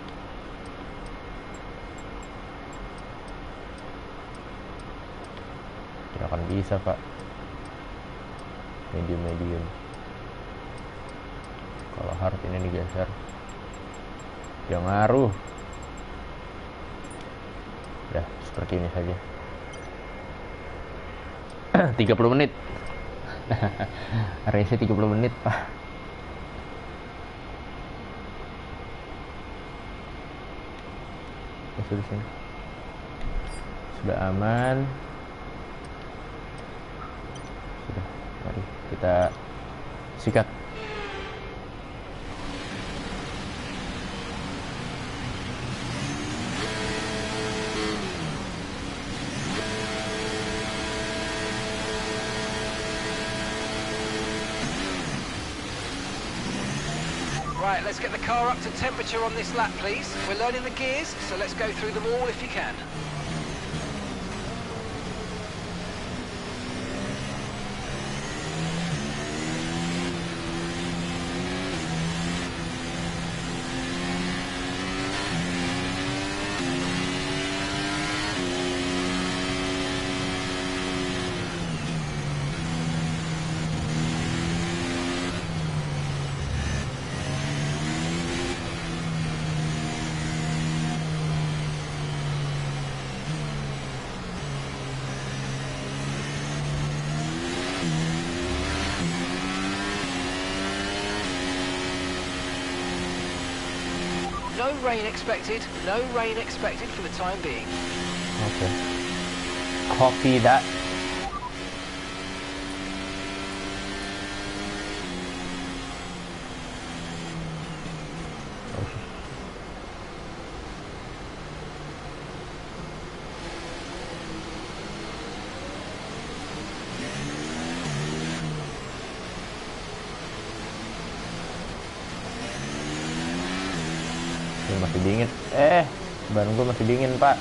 Tidak akan bisa, Pak. Medium. Kalau hard ini digeser, dia ngaruh. Udah seperti ini saja. 30 menit. Race 30 menit, Pak. Sudah aman. Mari kita sikat. Right, let's get the car up to temperature on this lap, please. We're learning the gears, so let's go through them all if you can. No rain expected. No rain expected for the time being. Okay. Copy that. Masih dingin. Ban gue masih dingin, Pak.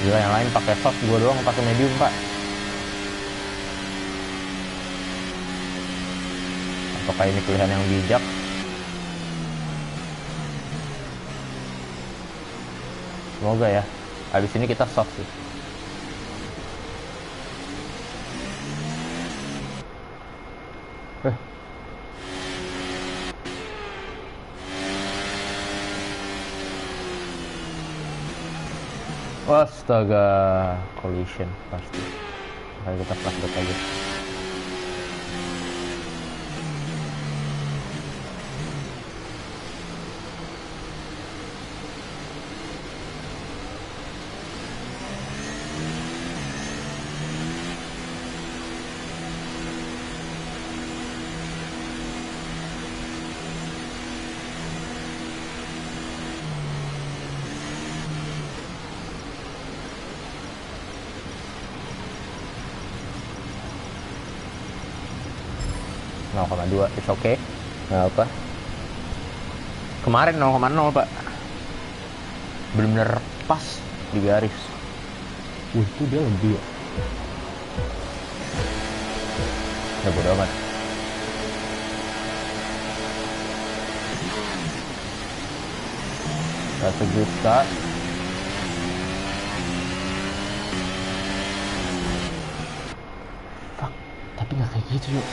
Gila, yang lain pakai soft, gue doang pakai medium, Pak. Apakah ini pilihan yang bijak? Semoga ya. Habis ini kita soft sih. Astaga, collision pasti. Makanya kita flashback aja. It's okay. Nggak apa. Kemarin 0,0 Pak. Bener-bener pas di garis. Itu dia lebih ya. Ya bodo amat. That's a good start. Fuck, tapi nggak kayak gitu yuk.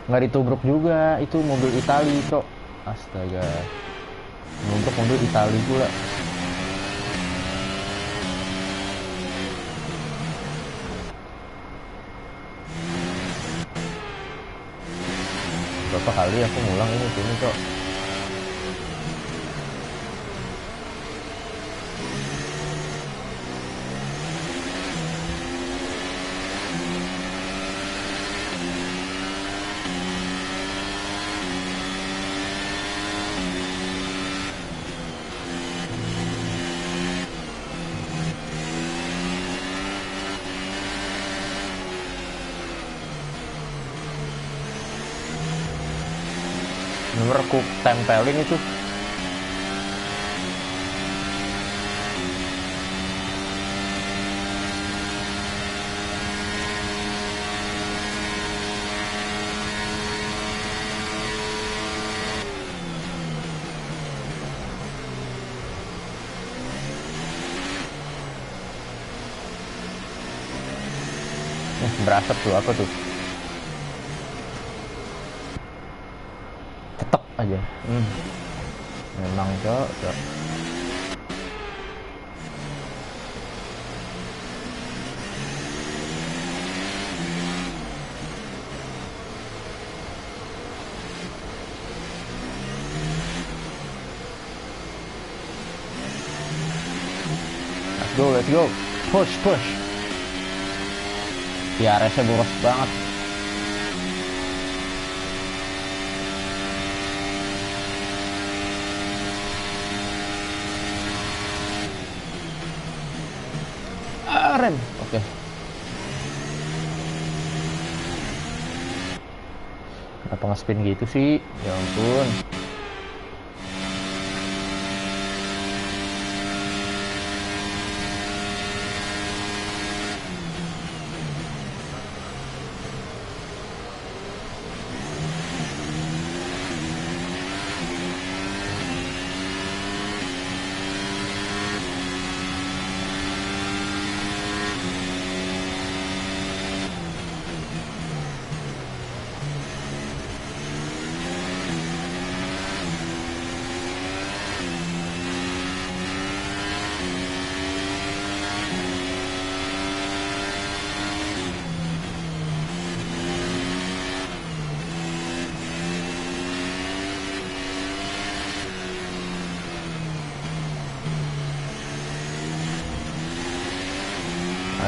Nggak ditubruk juga, itu mobil Itali, Cok. Astaga, nubruk mobil Itali pula. Berapa kali aku ngulang ini sini, Cok. Nomor aku tempelin itu. Berasap tuh, apa tuh? Tetep aja. Memang Cok. Let's go. Push. PRS-nya boros banget. Rem. Oke. Kenapa nge-spin gitu sih? Ya ampun.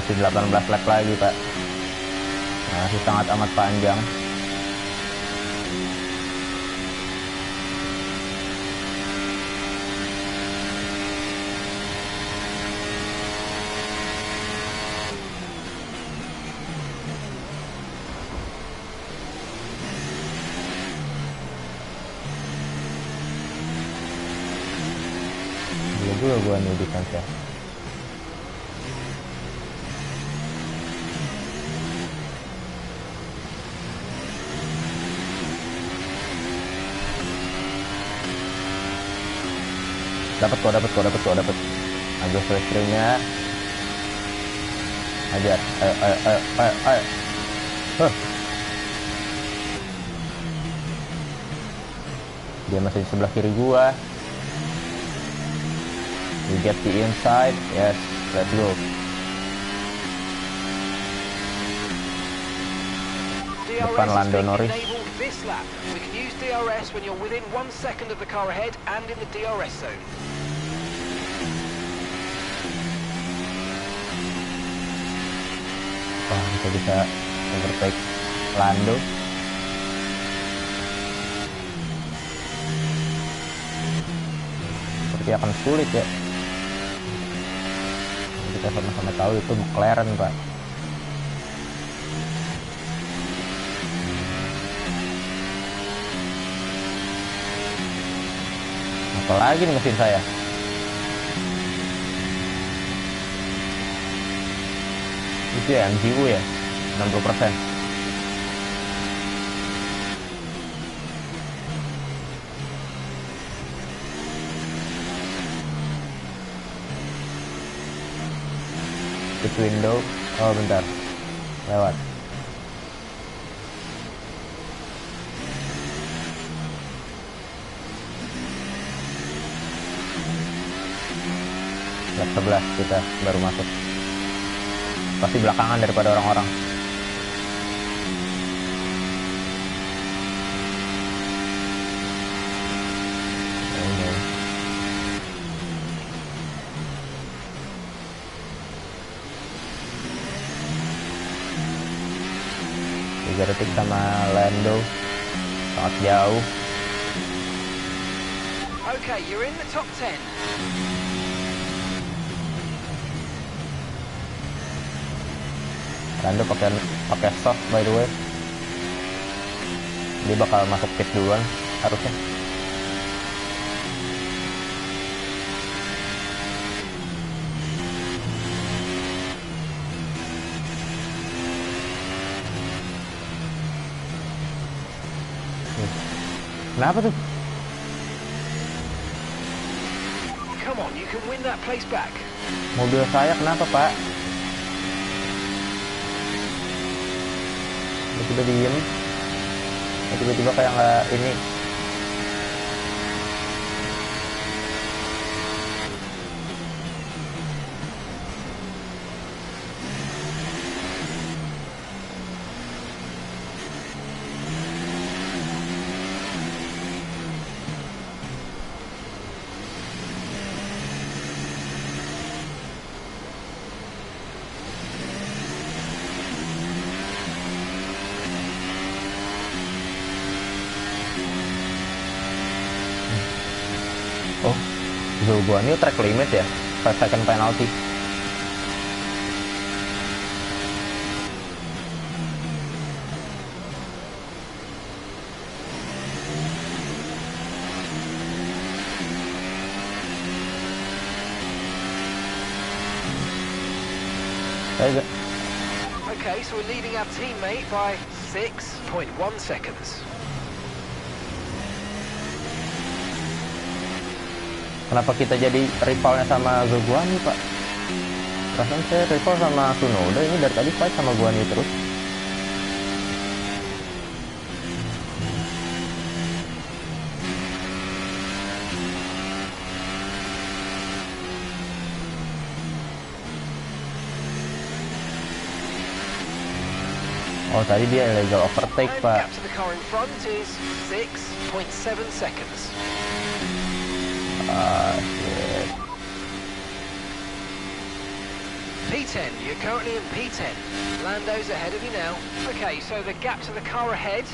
Masih 18 lap lagi, Pak. Masih sangat amat panjang. Dulu gua nih di kancah. Dapat. Agak flashnya. Ajar. Ayo. Dia masih di sebelah kiri gua. We get the inside. Yes, let's go. Depan Lando Norris. This lap. We can use DRS when you're within 1 second of the car ahead and in the DRS zone. Wah, kita bisa overtake Lando. Seperti akan sulit ya. Kita sama-sama tahu itu McLaren, Pak. Apalagi nih mesin saya. Itu ya MGU ya, 60%. Pit window. Oh bentar, lewat. Lap 11 kita baru masuk. Pasti belakangan daripada orang-orang. Detik sama Lando sangat jauh. Okay, you're in the top 10. Lando pakai soft by the way. Dia bakal masuk pit duluan harusnya. Kenapa tuh? Come on, you can win that place back. Mobil saya kenapa, Pak? Tiba-tiba diem. Tiba-tiba kayak nggak ini. Oh, Zhou Guanyu track limit ya, 5 second penalty. Okay, so we're leading our teammate by 6.1 seconds. Kenapa kita jadi rivalnya sama Zhou Guanyu, Pak? Perasaan saya rival sama Tsunoda, ini dari tadi fight sama Guanyu terus. Oh, tadi dia illegal overtake, Pak. Gap to the car in front is 6.7 seconds. Shit. P2 P10. You're currently in P10. Lando's ahead of you now. Okay, so the gap to the car ahead,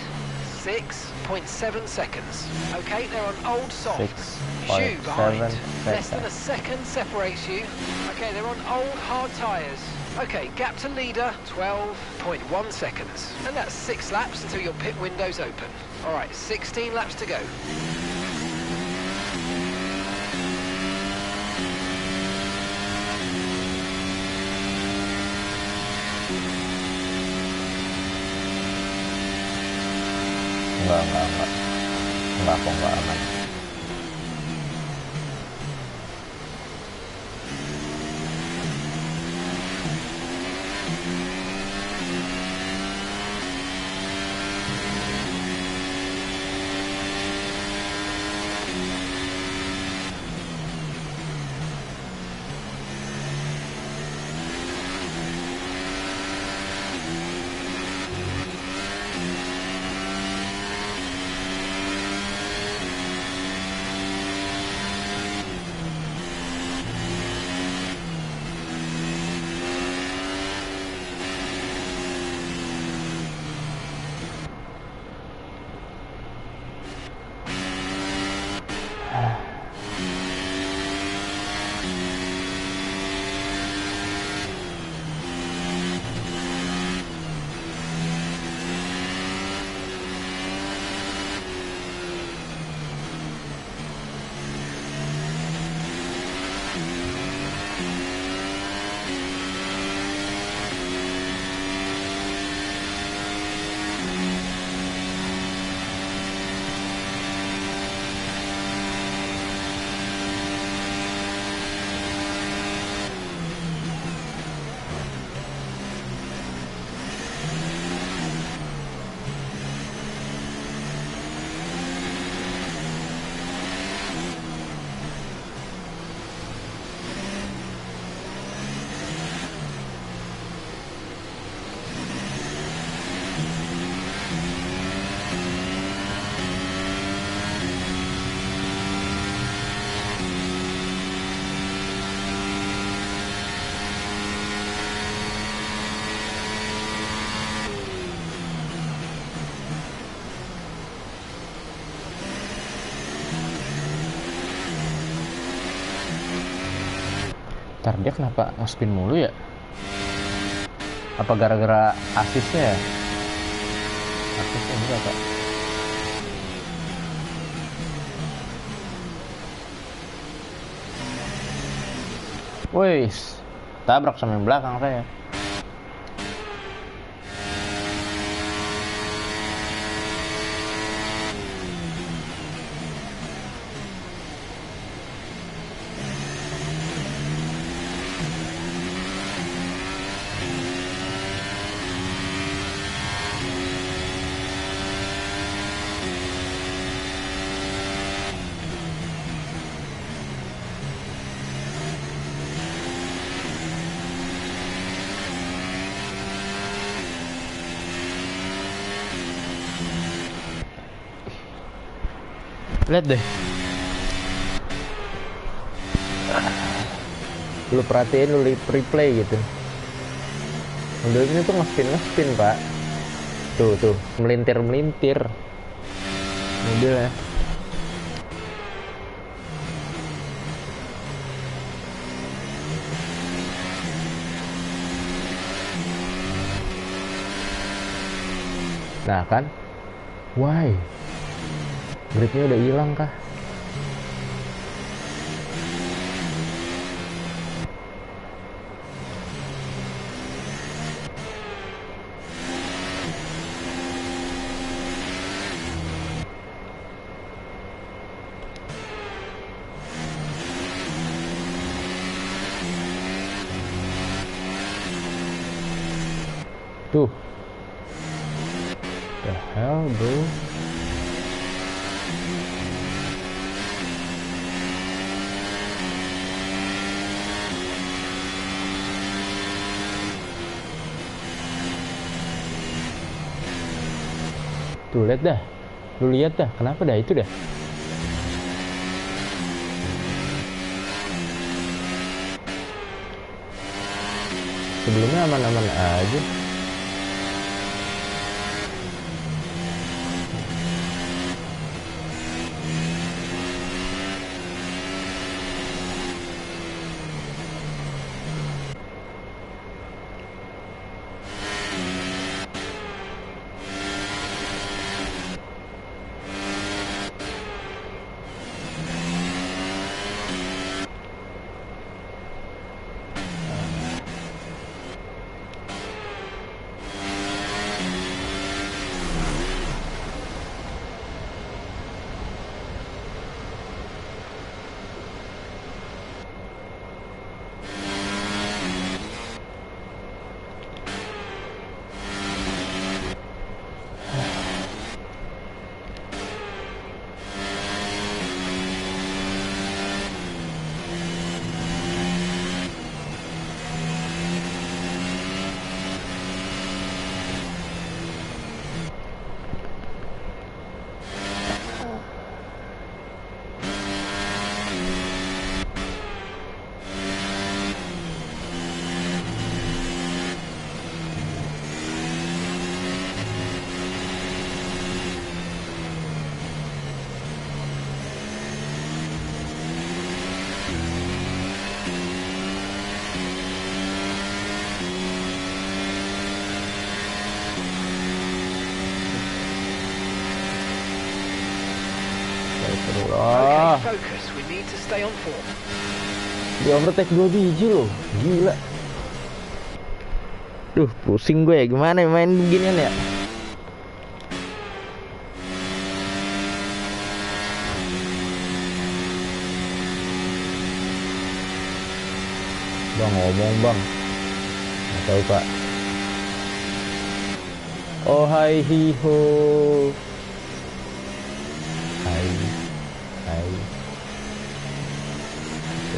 6.7 seconds. Okay, they're on old softs. Shoe behind. Less than a second separates you. Okay, they're on old hard tyres. Okay, gap to leader, 12.1 seconds. And that's 6 laps until your pit window's open. All right, 16 laps to go. Enggak kok, enggak aman. Ntar dia kenapa nge-spin mulu ya? Apa gara-gara asisnya ya? Asisnya juga Pak. Wih, tabrak sama yang belakang saya. Lihat deh, lu perhatiin, lu replay gitu. Mobil ini tuh nge-spin Pak. Tuh melintir mobilnya. Nah kan, why? Gripnya udah hilang kah? Tuh. The hell, bro? Tuh lihat dah, lu lihat dah, kenapa dah itu dah? Sebelumnya aman-aman aja. Okay, focus. We need to stay on form. Di overtake 2 biji loh, gila. Duh, pusing gue ya, gimana main beginian ya? Bang, ngomong bang. Nggak tahu pak. Oh hai hi ho. Hai.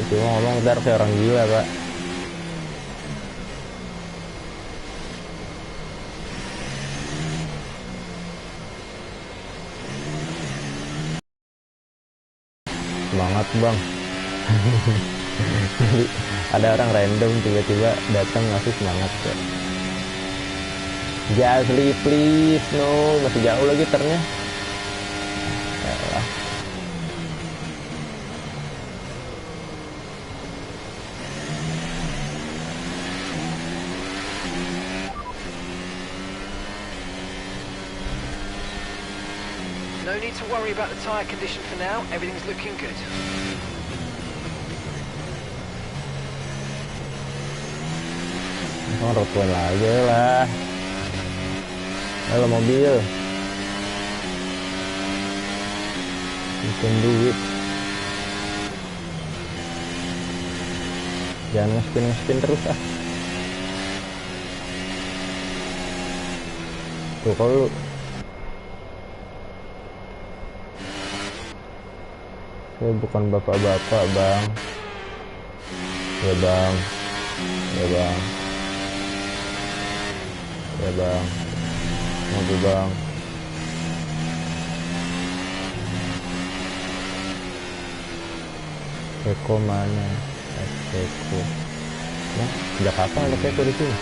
Cuma ngomong ntar kayak orang gila pak. Semangat bang. Ada orang random tiba-tiba datang ngasih semangat kok. Gasly please no, masih jauh lagi ternya. Yalah. No need to worry about the tyre condition for now. Everything's looking good. Rotuin aja lah. Halo mobil. Bikin duit. Jangan nge-spin terus ah. Tuh kalau saya bukan bapak-bapak bang. Ya bang. Ya bang. Ya bang. Mobil bang. Eko mana? Eko. Ya, sejak kapan ada Eko di sini?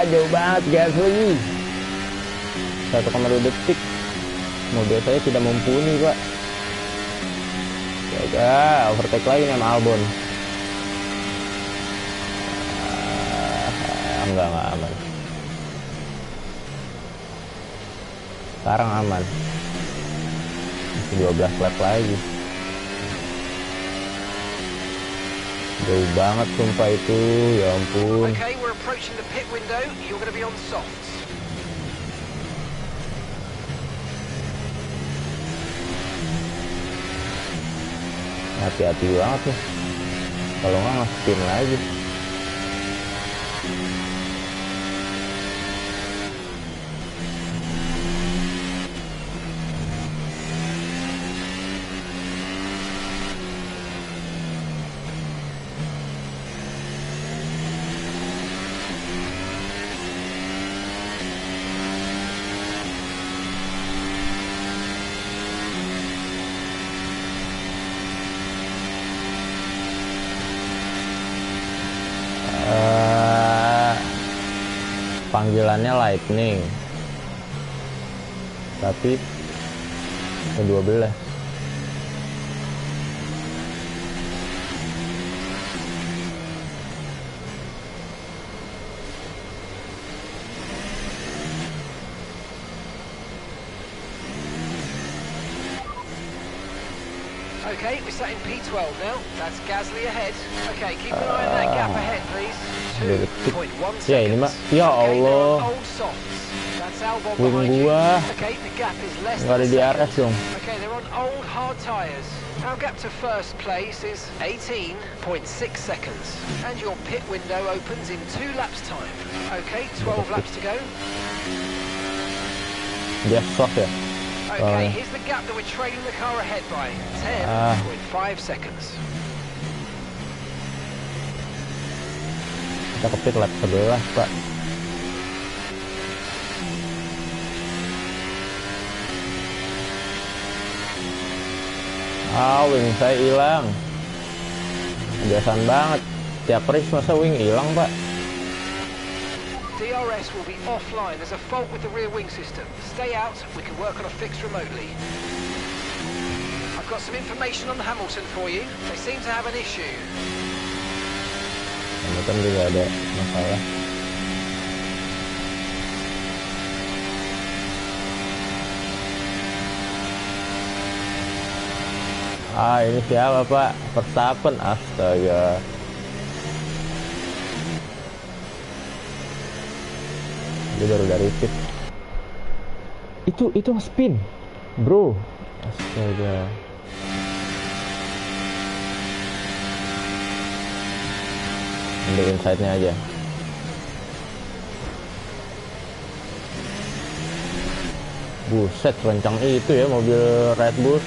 Jauh banget Gasly. 1,2 detik. Mobil saya tidak mumpuni pak. Ya overtake lagi nih sama Albon. Enggak aman. Sekarang aman. Masih 12 lap lagi. Jauh banget sumpah itu, ya ampun. Okay, we're approaching the pit window. You're going to be on softs. Hati-hati banget nih. Kalau nggak nge-spin lagi. Panggilannya Lightning, tapi ke-12. Okay, we're set in P12 now. That's Gasly ahead. Okay, keep an eye on that gap ahead, please. 2.1 seconds. Ya ini mah, ya Allah. Wing gua nggak ada di RS dong. Okay, they're on old hard tires. Our gap to first place is 18.6 seconds, and your pit window opens in 2 laps time. Okay, 12 laps to go. Dia soft ya. Okay, here's the gap that we're trailing the car ahead by. 10.5 seconds. Kita ke pit lap 11, Pak. Wing saya hilang. Kebiasaan banget. Tiap race masa wing hilang, Pak. DRS will be offline. There's a fault with the rear wing system. Stay out. We can work on a fix remotely. I've got some information on the Hamilton for you. They seem to have an issue. Hamilton juga ada masalah. Ini siapa, Pak? Verstappen. Astaga. Dia baru dari pit. Itu spin, bro. Astaga. Ambil inside-nya aja. Buset, kencang itu ya mobil Red Bull.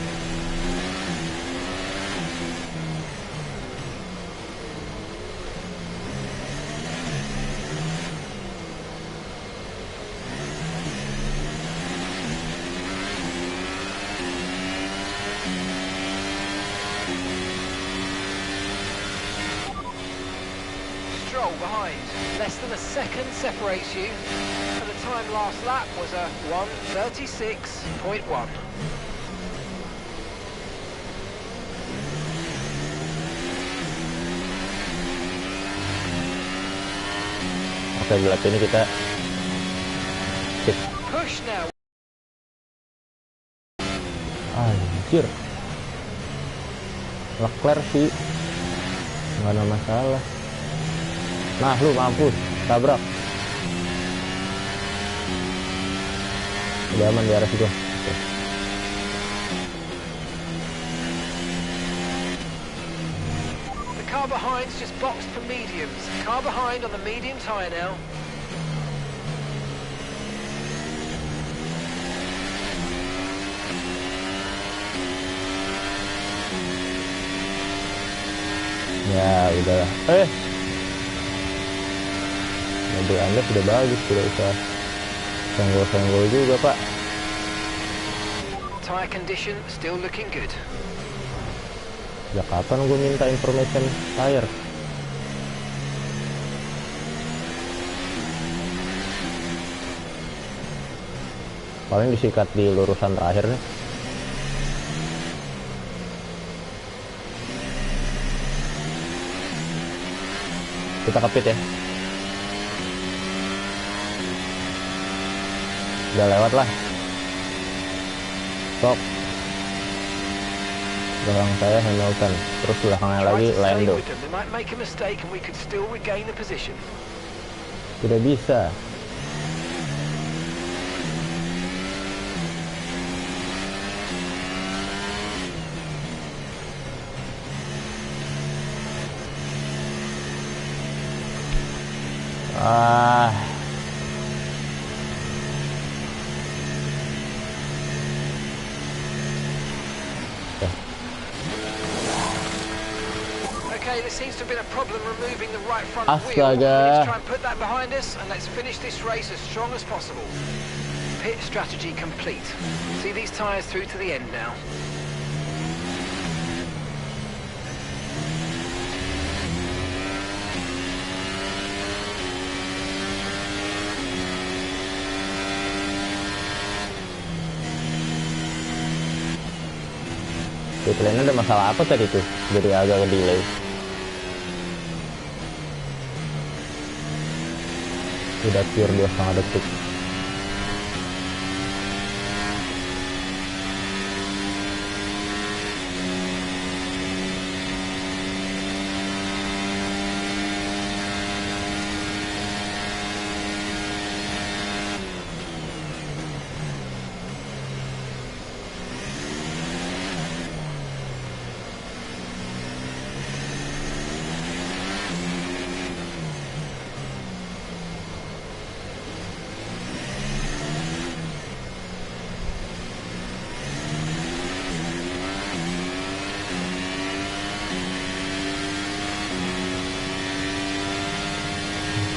Behind. Less than a second separates you, and the time last lap was a 1:36.1. Oke, di lap ini kita push now. Anjir, Leclerc sih nggak ada masalah. Nah, lu mampus, tabrak. Udah aman di RS gua. The car behind's just boxed for mediums. Car behind on the medium tyre now. Ya, udahlah. Mobil Anda sudah bagus, tidak usah senggol-senggol juga, Pak. Tire condition still looking good. Ya kapan gue minta information tire? Paling disikat di lurusan terakhir nih. Kita ke pit ya. Udah lewat lah. Stop. Belakang saya Hamilton. Terus belakangnya lagi Lando. Tidak bisa. Okay, there seems to have been a problem removing the right front wheel. Let's try and put that behind us and let's finish this race as strong as possible. Pit strategy complete. See these tyres through to the end now. Pitlane ada masalah apa tadi tuh? Jadi agak delay. Udah pure 2,5 detik.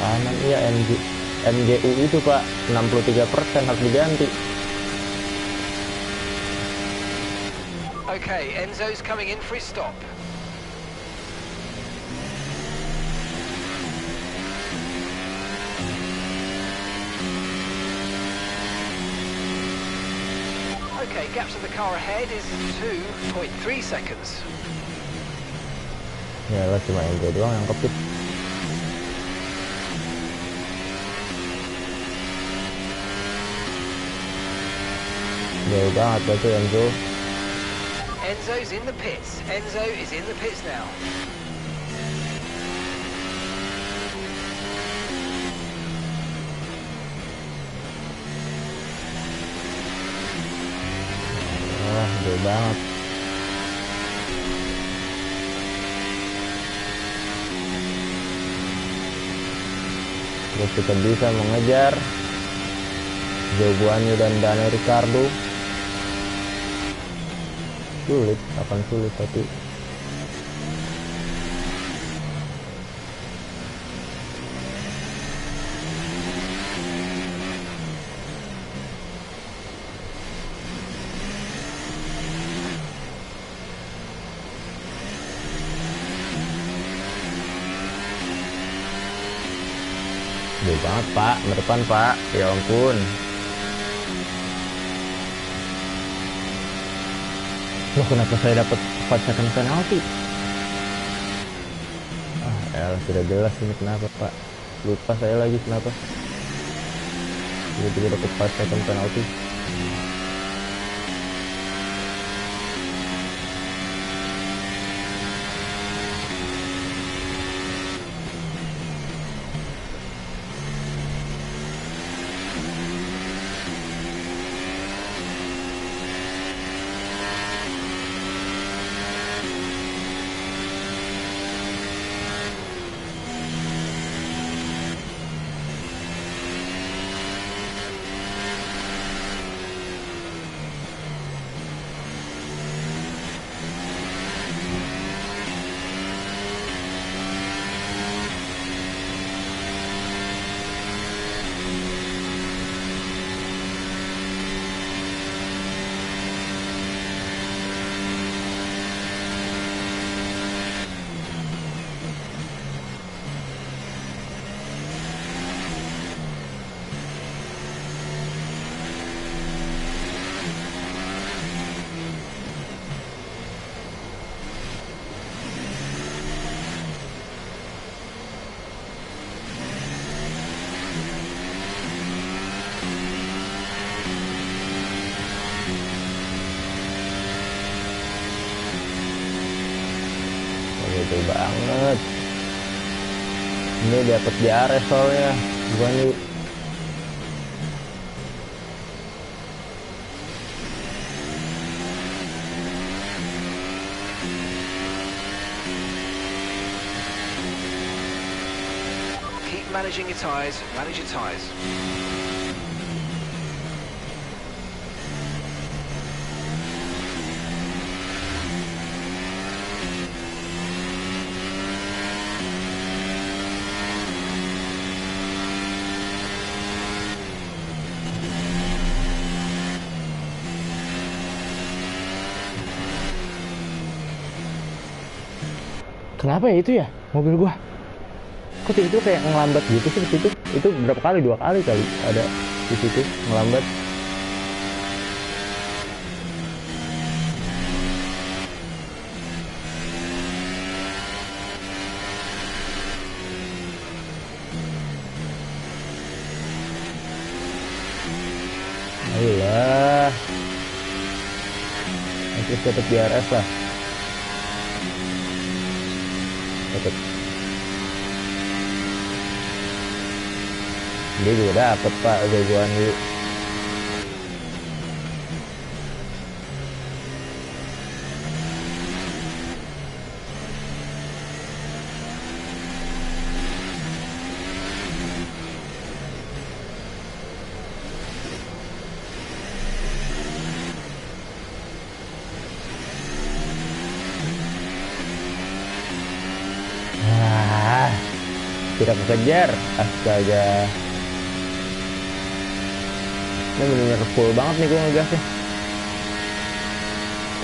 Kanan iya MGU itu Pak 63% harus diganti. Okay, Enzo's coming in for his stop. Okay, gap to the car ahead is 2.3 seconds. Ya lah cuma MG doang yang kepit. Jauh banget berarti Enzo. Enzo's in the pits. Enzo is in the pits now. Jauh banget. Terus kita bisa mengejar Zhou Guanyu dan Daniel Ricciardo. Sulit, akan sulit tapi jauh banget Pak, depan Pak, ya ampun. Loh kenapa saya dapat 4 second penalty? Sudah jelas ini kenapa Pak. Lupa saya lagi kenapa. Tiba-tiba dapat 4 second penalty. Jauh banget. Ini dapat DRS soalnya. Guanyu. managing your tyres, manage your tyres. Kenapa ya itu ya mobil gua? Kok itu kayak ngelambat gitu sih di situ? Itu berapa kali? 2 kali kali ada di situ ngelambat. Ayolah, terus dapat DRS lah. Dapat. Dia juga dapat Pak jagoan dulu. Tidak kekejar, astaga. Ini bener-bener full banget nih gue ngegasnya.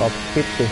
Top speed tuh.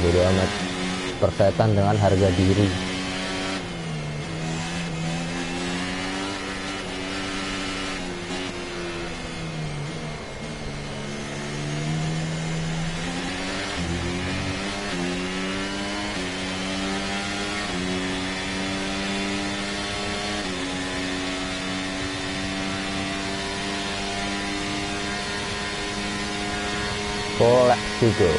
Bodo amat, persetan dengan harga diri. Koleksi go.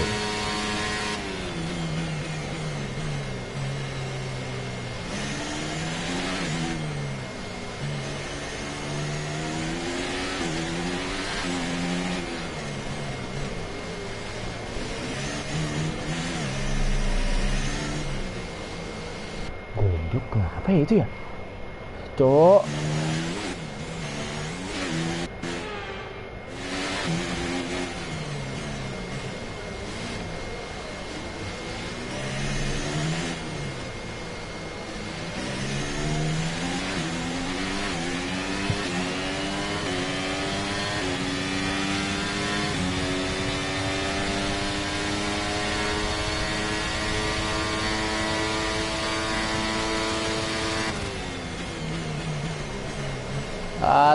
Goblok, kenapa ya itu ya? Cok.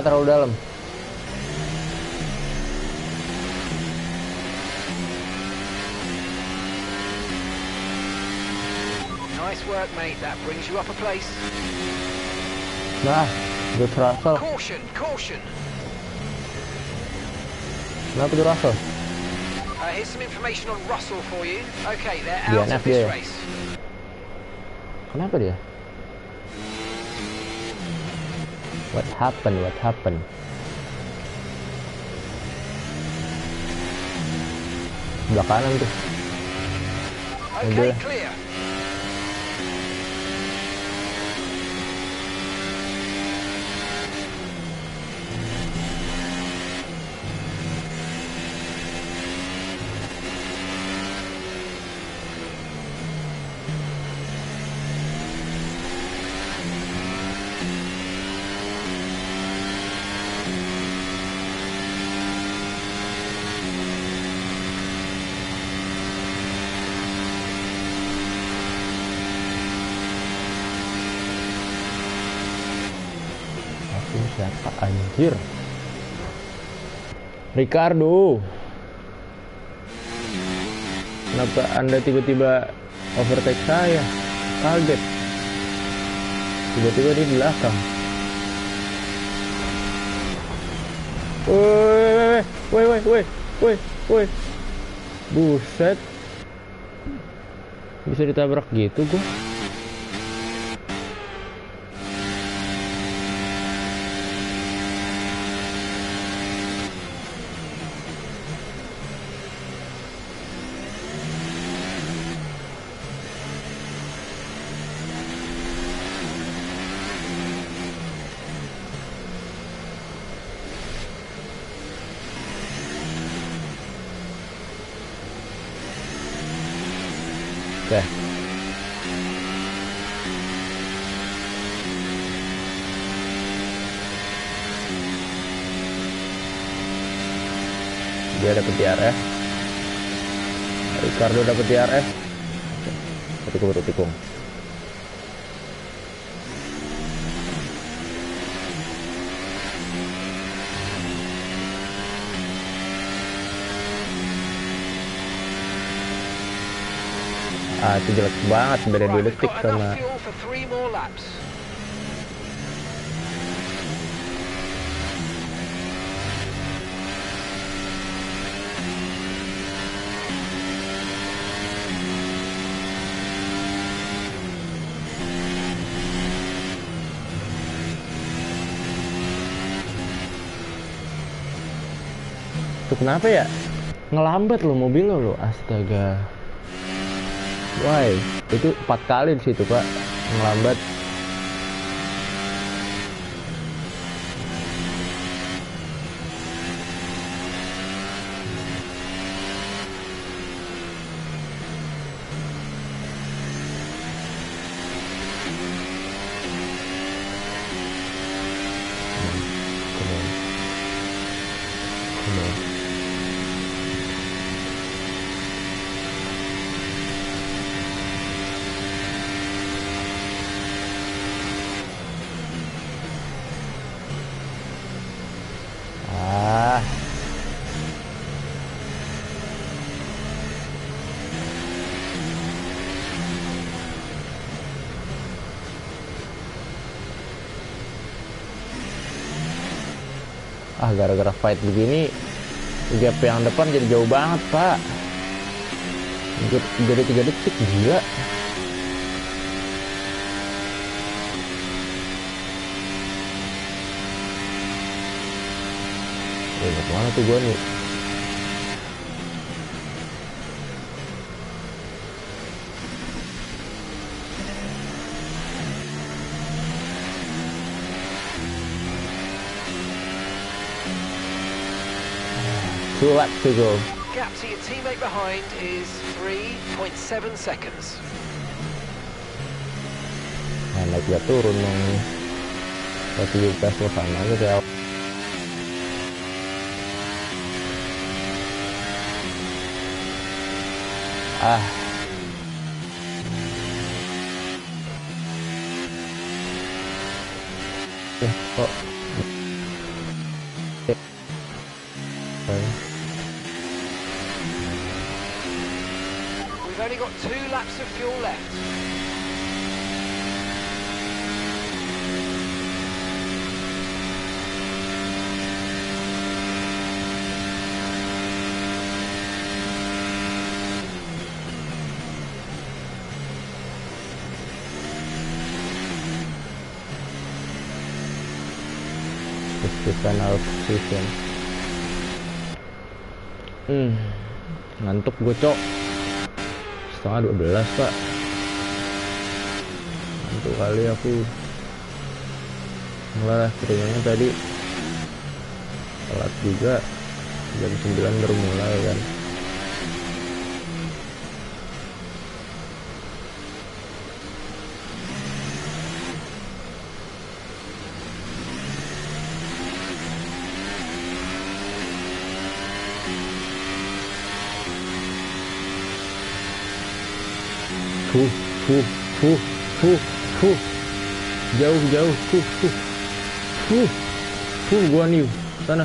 Terlalu dalam. Nice work, mate. That brings you up a place. Nah, George Russell. Caution, caution. Kenapa George Russell? Here's some information on Russell for you. Okay, they're out of this race. Kenapa dia? What happened? What happened? Sebelah kanan tuh. Okay, clear. Anjir. Ricardo, kenapa Anda tiba-tiba overtake saya? Kaget. Tiba-tiba di belakang. Woi. Buset. Bisa ditabrak gitu gua. Oke. Dia dapet DRS. Ricardo dapet DRS. Tikung. Itu jelek banget, beda 2 detik sama itu kenapa ya? Ngelambat lo mobil lo, astaga. Why? Itu 4 kali di situ, Pak. Ngelambat. Come on. Gara-gara fight begini gap yang depan jadi jauh banget, Pak. Jadi 3 detik, gila. Kemana tuh gua nih? Two laps to go. Gap to your teammate behind is 3.7 seconds. Nah, naik gak turun dong. Tapi gas lo sama aja kayak. Kok We've only got 2 laps of fuel left. This final position. Ngantuk gue, Cok. 11:30, Pak. Ngantuk kali aku. Mulai keringnya tadi telat juga, jam 9 baru mulai kan. Jauh. Gua new. Sana.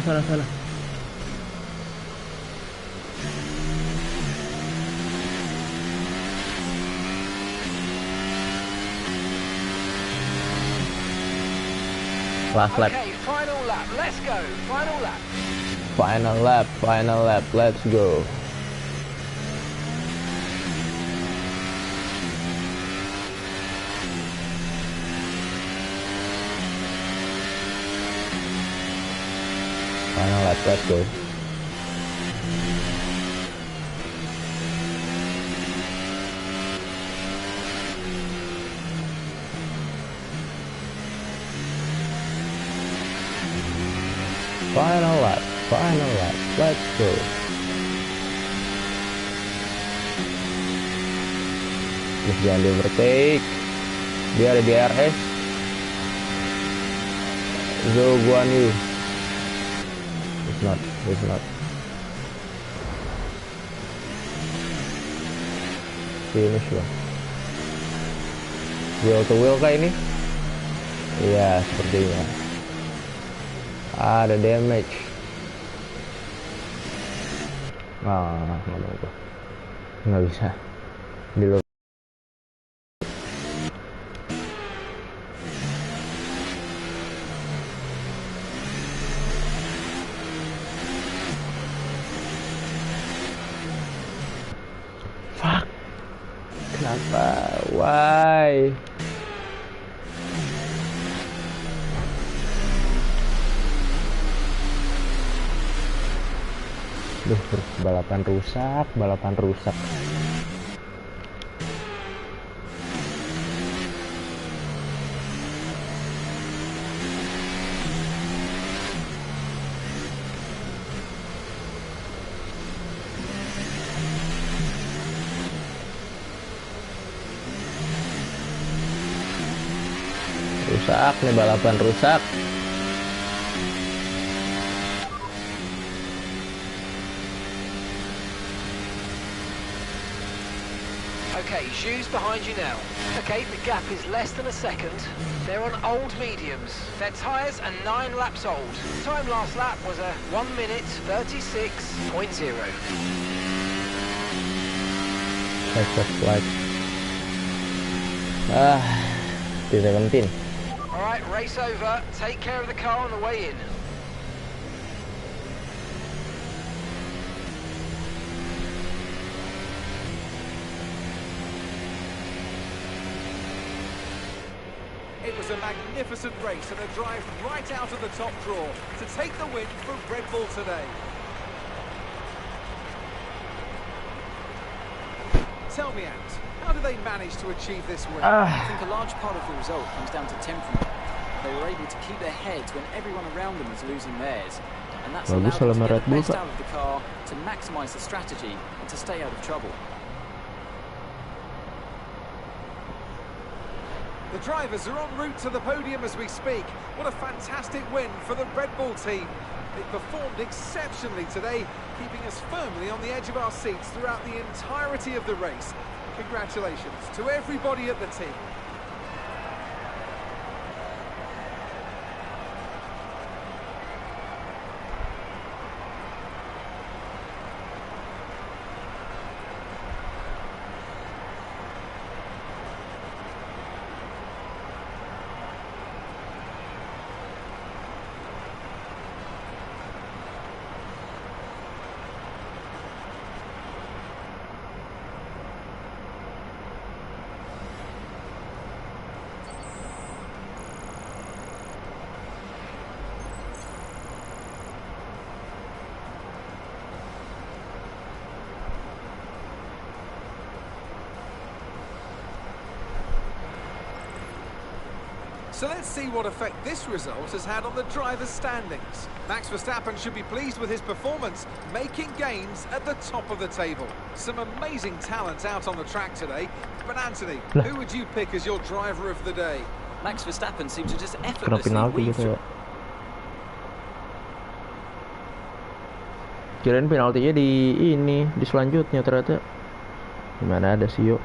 Last lap. Okay, final lap. Let's go. Final lap. Final lap. Let's go. Final lap. Let's go. Final lap, let's go. Please jangan di overtake. Dia ada di RS. Zhou Guanyu. It's not. Finish lah. Wheel to wheel kah ini? Iya, sepertinya. Ada damage. Nggak bisa di luar. Fuck, kenapa? Why? Duh, balapan rusak. Rusak nih, balapan rusak. Okay, Zhu's behind you now. Okay, the gap is less than a second. They're on old mediums. Their tyres are 9 laps old. Time last lap was a 1 minute 36.0. That's like 17. Alright, race over. Take care of the car on the way in. It was a magnificent race and a drive right out of the top draw to take the win for Red Bull today. Tell me, Ant, how do they manage to achieve this win? I think a large part of the result comes down to temperament. They were able to keep their heads when everyone around them was losing theirs. And that's allowed them to get the best out of the car, to maximise the strategy and to stay out of trouble. The drivers are en route to the podium as we speak. What a fantastic win for the Red Bull team. They performed exceptionally today, keeping us firmly on the edge of our seats throughout the entirety of the race. Congratulations to everybody at the team. So let's see what effect this result has had on the drivers' standings. Max Verstappen should be pleased with his performance, making gains at the top of the table. Some amazing talent out on the track today. But Anthony, who would you pick as your driver of the day? Max Verstappen seems to just effortlessly weave through. Kirain penaltinya di selanjutnya, ternyata gimana ada sih yuk.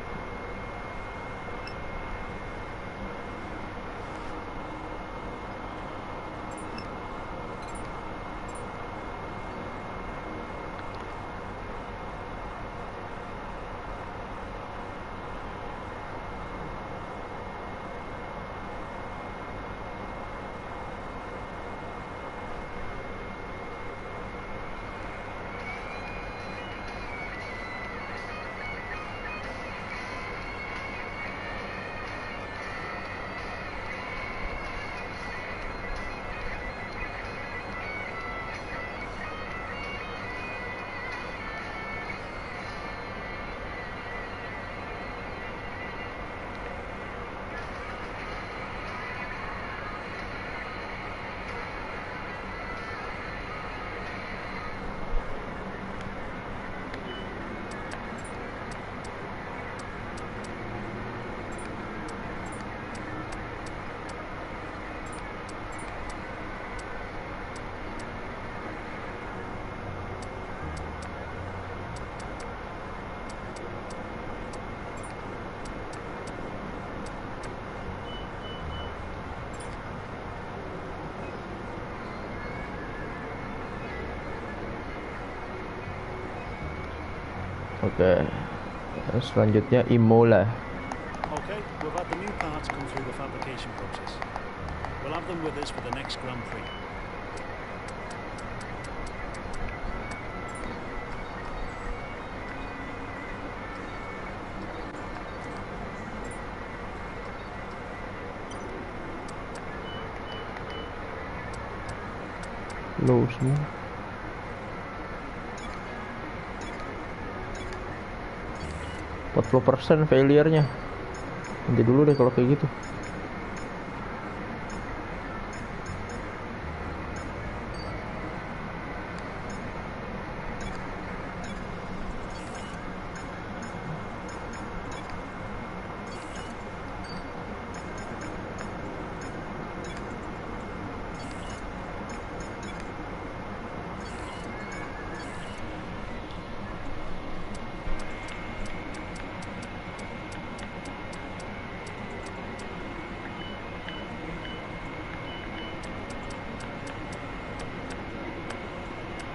Oke. Selanjutnya Imola. Okay, we've had the new parts come through the fabrication process. We'll have them with us for the next Grand Prix. Low semua. %40 failure-nya. Nanti dulu deh kalau kayak gitu.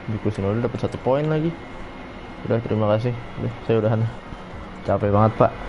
Yuko Tsunoda dapat 1 poin lagi. Udah, terima kasih. Udah, saya udahan. Capek banget, Pak.